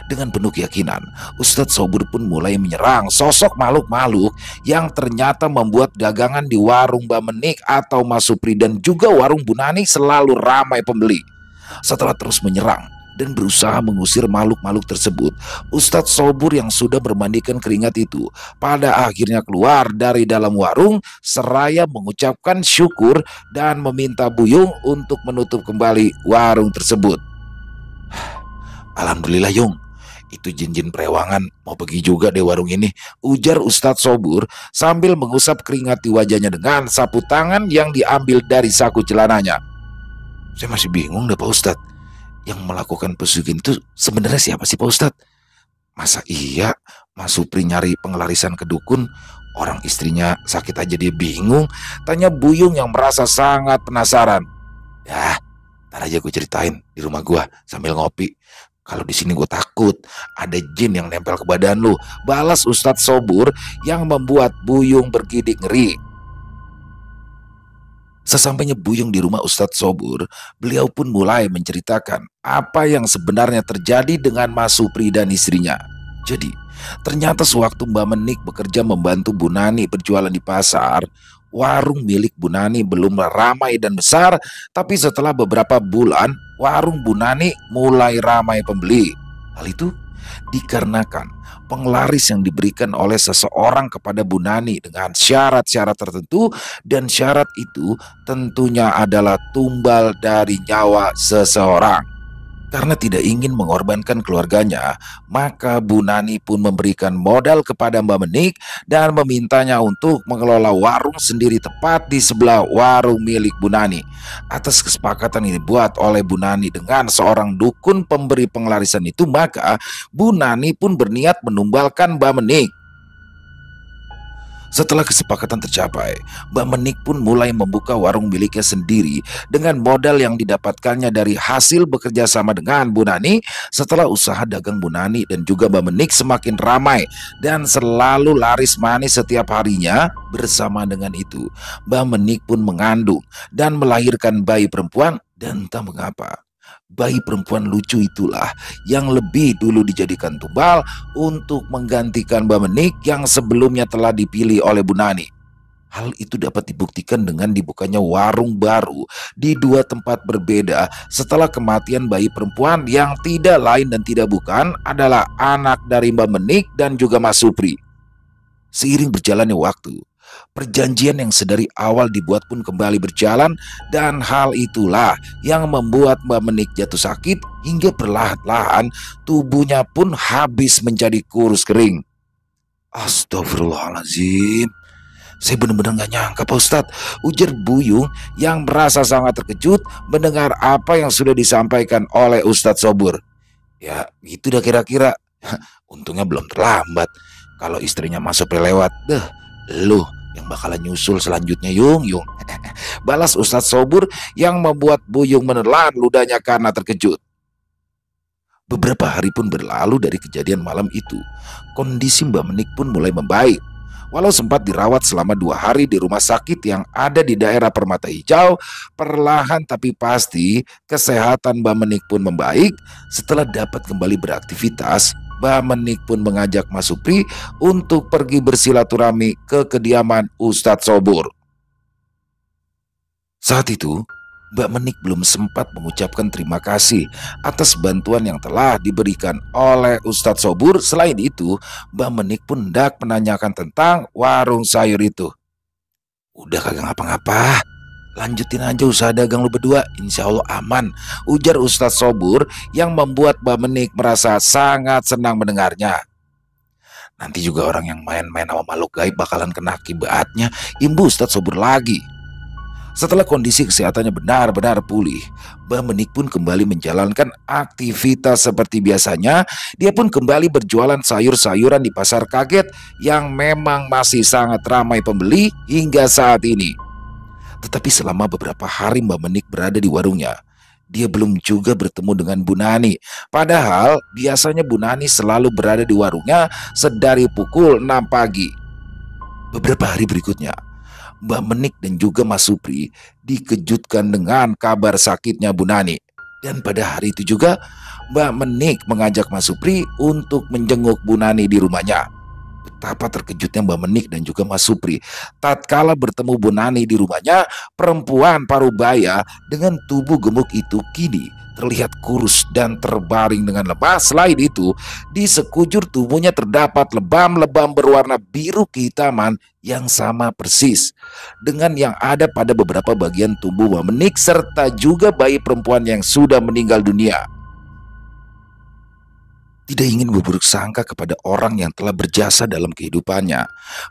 Dengan penuh keyakinan, Ustadz Sobur pun mulai menyerang sosok makhluk-makhluk yang ternyata membuat dagangan di warung Mbak Menik atau Mas Supri dan juga warung Bu Nani selalu ramai pembeli. Setelah terus menyerang dan berusaha mengusir makhluk-makhluk tersebut, Ustadz Sobur yang sudah bermandikan keringat itu pada akhirnya keluar dari dalam warung seraya mengucapkan syukur dan meminta Buyung untuk menutup kembali warung tersebut. Alhamdulillah Yung, itu jin-jin perewangan mau pergi juga deh warung ini, ujar Ustadz Sobur sambil mengusap keringat di wajahnya dengan sapu tangan yang diambil dari saku celananya. Saya masih bingung deh Pak Ustadz, yang melakukan pesugihan itu sebenarnya siapa sih Pak Ustadz? Masa iya Mas Supri nyari pengelarisan ke dukun, orang istrinya sakit aja dia bingung? Tanya Buyung yang merasa sangat penasaran. Ya, ntar aja gue ceritain di rumah gue sambil ngopi. Kalau di sini gue takut ada jin yang nempel ke badan lu, balas Ustadz Sobur yang membuat Buyung bergidik ngeri. Sesampainya Buyung di rumah Ustadz Sobur, beliau pun mulai menceritakan apa yang sebenarnya terjadi dengan Mas Supri dan istrinya. Jadi, ternyata sewaktu Mbak Menik bekerja membantu Bu Nani berjualan di pasar, warung milik Bu Nani belum ramai dan besar, tapi setelah beberapa bulan, warung Bu Nani mulai ramai pembeli. Hal itu dikarenakan penglaris yang diberikan oleh seseorang kepada Bu Nani dengan syarat-syarat tertentu, dan syarat itu tentunya adalah tumbal dari nyawa seseorang. Karena tidak ingin mengorbankan keluarganya, maka Bu Nani pun memberikan modal kepada Mbak Menik dan memintanya untuk mengelola warung sendiri tepat di sebelah warung milik Bu Nani. Atas kesepakatan ini dibuat oleh Bu Nani dengan seorang dukun pemberi pengelarisan itu, maka Bu Nani pun berniat menumbalkan Mbak Menik. Setelah kesepakatan tercapai, Mbak Menik pun mulai membuka warung miliknya sendiri dengan modal yang didapatkannya dari hasil bekerja sama dengan Bu Nani. Setelah usaha dagang Bu Nani dan juga Mbak Menik semakin ramai dan selalu laris manis setiap harinya, bersama dengan itu Mbak Menik pun mengandung dan melahirkan bayi perempuan. Dan entah mengapa, bayi perempuan lucu itulah yang lebih dulu dijadikan tumbal untuk menggantikan Mbak Menik yang sebelumnya telah dipilih oleh Bu Nani. Hal itu dapat dibuktikan dengan dibukanya warung baru di dua tempat berbeda setelah kematian bayi perempuan yang tidak lain dan tidak bukan adalah anak dari Mbak Menik dan juga Mas Supri. Seiring berjalannya waktu, perjanjian yang sedari awal dibuat pun kembali berjalan, dan hal itulah yang membuat Mbak Menik jatuh sakit hingga perlahan-lahan tubuhnya pun habis menjadi kurus kering. Astagfirullahaladzim, saya benar-benar gak nyangka Pak Ustadz, ujar Buyung yang merasa sangat terkejut mendengar apa yang sudah disampaikan oleh Ustadz Sobur. Ya gitu dah kira-kira. Untungnya belum terlambat. Kalau istrinya masuk lewat, lu yang bakalan nyusul selanjutnya Yung. Balas Ustadz Sobur yang membuat Buyung menelan ludahnya karena terkejut. Beberapa hari pun berlalu dari kejadian malam itu. Kondisi Mbak Menik pun mulai membaik. Walau sempat dirawat selama 2 hari di rumah sakit yang ada di daerah Permata Hijau, perlahan tapi pasti kesehatan Mbak Menik pun membaik. Setelah dapat kembali beraktivitas, Mbak Menik pun mengajak Mas Supri untuk pergi bersilaturahmi ke kediaman Ustadz Sobur. Saat itu, Mbak Menik belum sempat mengucapkan terima kasih atas bantuan yang telah diberikan oleh Ustadz Sobur. Selain itu, Mbak Menik pun hendak menanyakan tentang warung sayur itu. Udah kagak ngapa-ngapa, lanjutin aja usaha dagang lu berdua, insya Allah aman, ujar Ustadz Sobur yang membuat Mbak Menik merasa sangat senang mendengarnya. Nanti juga orang yang main-main sama makhluk gaib bakalan kena akibatnya, imbu Ustadz Sobur lagi. Setelah kondisi kesehatannya benar-benar pulih, Mbah Menik pun kembali menjalankan aktivitas seperti biasanya. Dia pun kembali berjualan sayur-sayuran di pasar kaget yang memang masih sangat ramai pembeli hingga saat ini. Tetapi selama beberapa hari Mbah Menik berada di warungnya, dia belum juga bertemu dengan Bu Nani. Padahal biasanya Bu Nani selalu berada di warungnya sedari pukul 6 pagi. Beberapa hari berikutnya, Mbah Menik dan juga Mas Supri dikejutkan dengan kabar sakitnya Bu Nani. Dan pada hari itu juga, Mbah Menik mengajak Mas Supri untuk menjenguk Bu Nani di rumahnya. Betapa terkejutnya Mbah Menik dan juga Mas Supri tatkala bertemu Bu Nani di rumahnya. Perempuan parubaya dengan tubuh gemuk itu kini terlihat kurus dan terbaring dengan lemah. Selain itu, di sekujur tubuhnya terdapat lebam-lebam berwarna biru kehitaman yang sama persis dengan yang ada pada beberapa bagian tubuh Mbah Menik serta juga bayi perempuan yang sudah meninggal dunia. Tidak ingin berburuk sangka kepada orang yang telah berjasa dalam kehidupannya,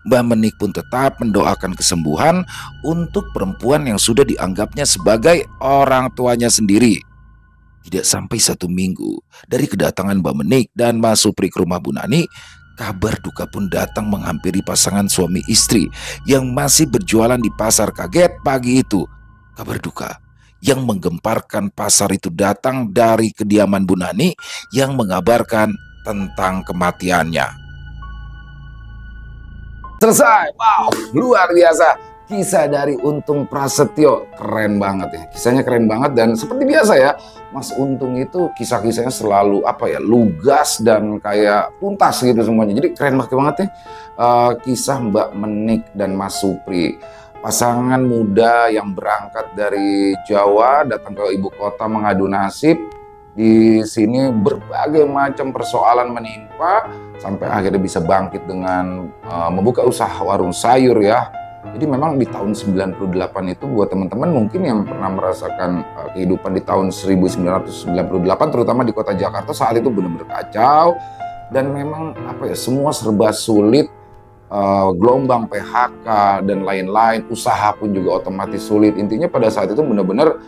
Mbah Menik pun tetap mendoakan kesembuhan untuk perempuan yang sudah dianggapnya sebagai orang tuanya sendiri. Tidak sampai 1 minggu dari kedatangan Mbah Menik dan Mas Supri ke rumah Bu Nani, kabar duka pun datang menghampiri pasangan suami istri yang masih berjualan di pasar kaget pagi itu. Kabar duka yang menggemparkan pasar itu datang dari kediaman Bu Nani yang mengabarkan tentang kematiannya. Selesai. Wow, luar biasa. Kisah dari Untung Prasetyo, keren banget ya. Kisahnya keren banget dan seperti biasa ya, Mas Untung itu kisah-kisahnya selalu lugas dan kayak tuntas gitu semuanya. Jadi keren banget ya. Kisah Mbak Menik dan Mas Supri, pasangan muda yang berangkat dari Jawa datang ke ibu kota mengadu nasib. Di sini berbagai macam persoalan menimpa sampai akhirnya bisa bangkit dengan membuka usaha warung sayur ya. Jadi memang di tahun 98 itu buat teman-teman mungkin yang pernah merasakan kehidupan di tahun 1998 terutama di kota Jakarta saat itu benar-benar kacau dan memang semua serba sulit, gelombang PHK dan lain-lain, usaha pun juga otomatis sulit. Intinya pada saat itu benar-benar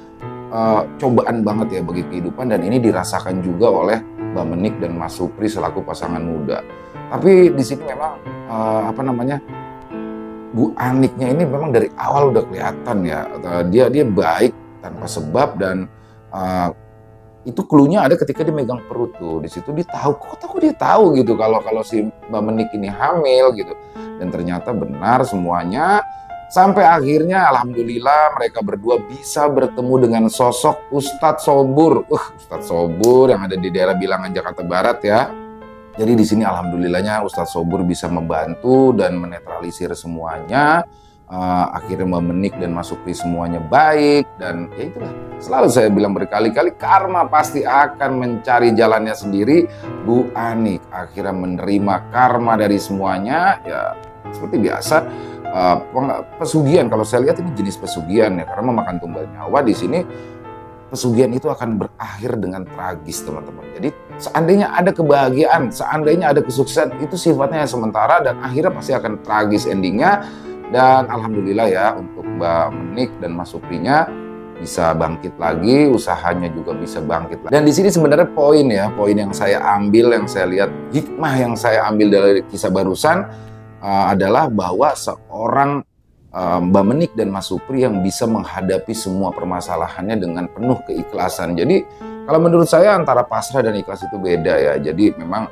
cobaan banget ya bagi kehidupan dan ini dirasakan juga oleh Mbak Menik dan Mas Supri selaku pasangan muda. Tapi di sini memang Bu Aniknya ini memang dari awal udah kelihatan ya, dia baik tanpa sebab dan itu cluenya ada ketika dia megang perut tuh. Di situ dia tahu, kok dia tahu gitu kalau si Mbak Menik ini hamil gitu. Dan ternyata benar semuanya. Sampai akhirnya alhamdulillah mereka berdua bisa bertemu dengan sosok Ustadz Sobur. Ustadz Sobur yang ada di daerah Bilangan Jakarta Barat ya. Jadi di sini alhamdulillahnya Ustadz Sobur bisa membantu dan menetralisir semuanya. Akhirnya Mbak Menik dan Mas Supri semuanya baik dan ya itulah. Selalu saya bilang berkali-kali karma pasti akan mencari jalannya sendiri. Bu Anik akhirnya menerima karma dari semuanya ya seperti biasa. Pesugihan kalau saya lihat ini jenis pesugihan ya karena memakan tumbal nyawa di sini. Pesugihan itu akan berakhir dengan tragis teman-teman. Jadi seandainya ada kebahagiaan, seandainya ada kesuksesan itu sifatnya sementara dan akhirnya pasti akan tragis endingnya. Dan alhamdulillah ya untuk Mbak Menik dan Mas Suprinya bisa bangkit lagi, usahanya juga bisa bangkit lagi. Dan di sini sebenarnya poin yang saya ambil, yang saya lihat hikmah yang saya ambil dari kisah barusan adalah bahwa seorang Mbak Menik dan Mas Supri yang bisa menghadapi semua permasalahannya dengan penuh keikhlasan. Jadi kalau menurut saya antara pasrah dan ikhlas itu beda ya. Jadi memang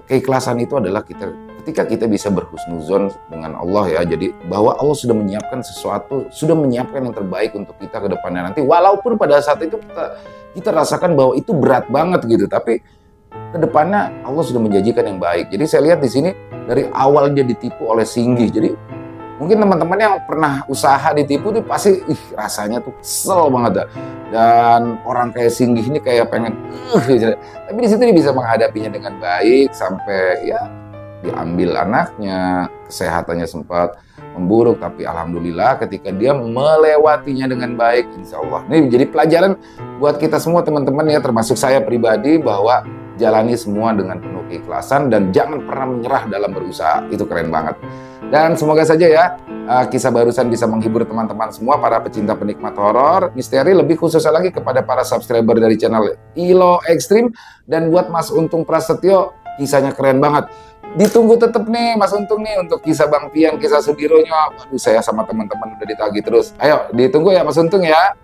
keikhlasan itu adalah ketika kita bisa berhusnuzon dengan Allah ya. Jadi bahwa Allah sudah menyiapkan sesuatu, sudah menyiapkan yang terbaik untuk kita ke depannya nanti. Walaupun pada saat itu kita rasakan bahwa itu berat banget gitu, tapi ke depannya Allah sudah menjanjikan yang baik. Jadi saya lihat di sini dari awal dia ditipu oleh Singgih. Jadi mungkin teman-teman yang pernah usaha ditipu tuh pasti rasanya tuh kesel banget dah. Dan orang kayak Singgih ini kayak pengen gitu. Tapi di situ dia bisa menghadapinya dengan baik sampai ya diambil anaknya, kesehatannya sempat memburuk tapi alhamdulillah ketika dia melewatinya dengan baik insya Allah. Ini jadi pelajaran buat kita semua teman-teman ya termasuk saya pribadi bahwa jalani semua dengan penuh keikhlasan dan jangan pernah menyerah dalam berusaha. Itu keren banget. Dan semoga saja ya kisah barusan bisa menghibur teman-teman semua, para pecinta penikmat horor misteri, lebih khususnya lagi kepada para subscriber dari channel Ilo Extreme. Dan buat Mas Untung Prasetyo, kisahnya keren banget. Ditunggu tetap nih Mas Untung nih untuk kisah Bang Pian, kisah Sudironya. Waduh, saya sama teman-teman udah ditagih terus. Ayo ditunggu ya Mas Untung ya.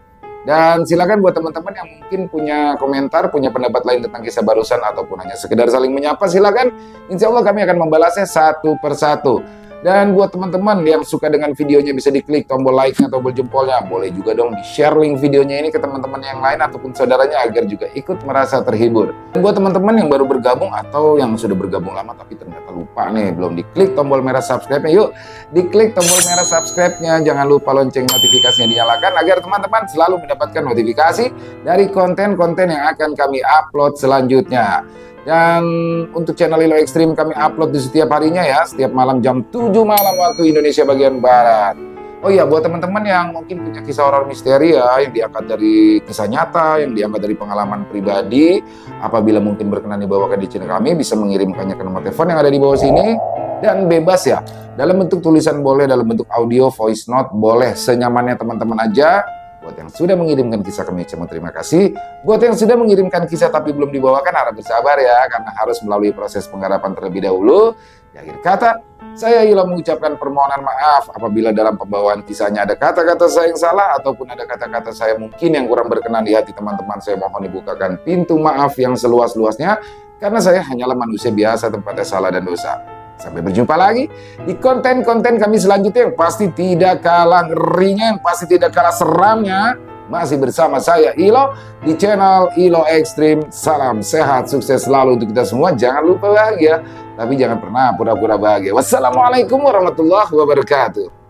Dan silakan buat teman-teman yang mungkin punya komentar, punya pendapat lain tentang kisah barusan ataupun hanya sekedar saling menyapa, silakan. Insya Allah kami akan membalasnya satu persatu. Dan buat teman-teman yang suka dengan videonya, bisa diklik tombol like-nya, tombol jempolnya. Boleh juga dong di-share link videonya ini ke teman-teman yang lain ataupun saudaranya agar juga ikut merasa terhibur. Dan buat teman-teman yang baru bergabung atau yang sudah bergabung lama tapi ternyata lupa nih, belum diklik tombol merah subscribe-nya, yuk diklik tombol merah subscribe-nya. Jangan lupa lonceng notifikasinya dinyalakan agar teman-teman selalu mendapatkan notifikasi dari konten-konten yang akan kami upload selanjutnya. Dan untuk channel Ilo Extreme kami upload di setiap harinya ya, setiap malam jam 7 malam waktu Indonesia bagian Barat. Oh iya, buat teman-teman yang mungkin punya kisah horor misteri ya, yang diangkat dari kisah nyata, yang diangkat dari pengalaman pribadi, apabila mungkin berkenan dibawakan di channel kami, bisa mengirimkannya ke nomor telepon yang ada di bawah sini. Dan bebas ya, dalam bentuk tulisan boleh, dalam bentuk audio, voice note boleh, senyamannya teman-teman aja. Buat yang sudah mengirimkan kisah kami ucapkan terima kasih. Buat yang sudah mengirimkan kisah tapi belum dibawakan, harap bersabar ya, karena harus melalui proses penggarapan terlebih dahulu. Di akhir kata, saya Ilo mengucapkan permohonan maaf apabila dalam pembawaan kisahnya ada kata-kata saya yang salah ataupun ada kata-kata saya mungkin yang kurang berkenan di hati teman-teman. Saya mohon dibukakan pintu maaf yang seluas-luasnya, karena saya hanyalah manusia biasa, tempatnya salah dan dosa. Sampai berjumpa lagi di konten-konten kami selanjutnya yang pasti tidak kalah ngerinya, yang pasti tidak kalah seramnya. Masih bersama saya Ilo di channel Ilo Extreme. Salam sehat, sukses selalu untuk kita semua. Jangan lupa bahagia, tapi jangan pernah pura-pura bahagia. Wassalamualaikum warahmatullahi wabarakatuh.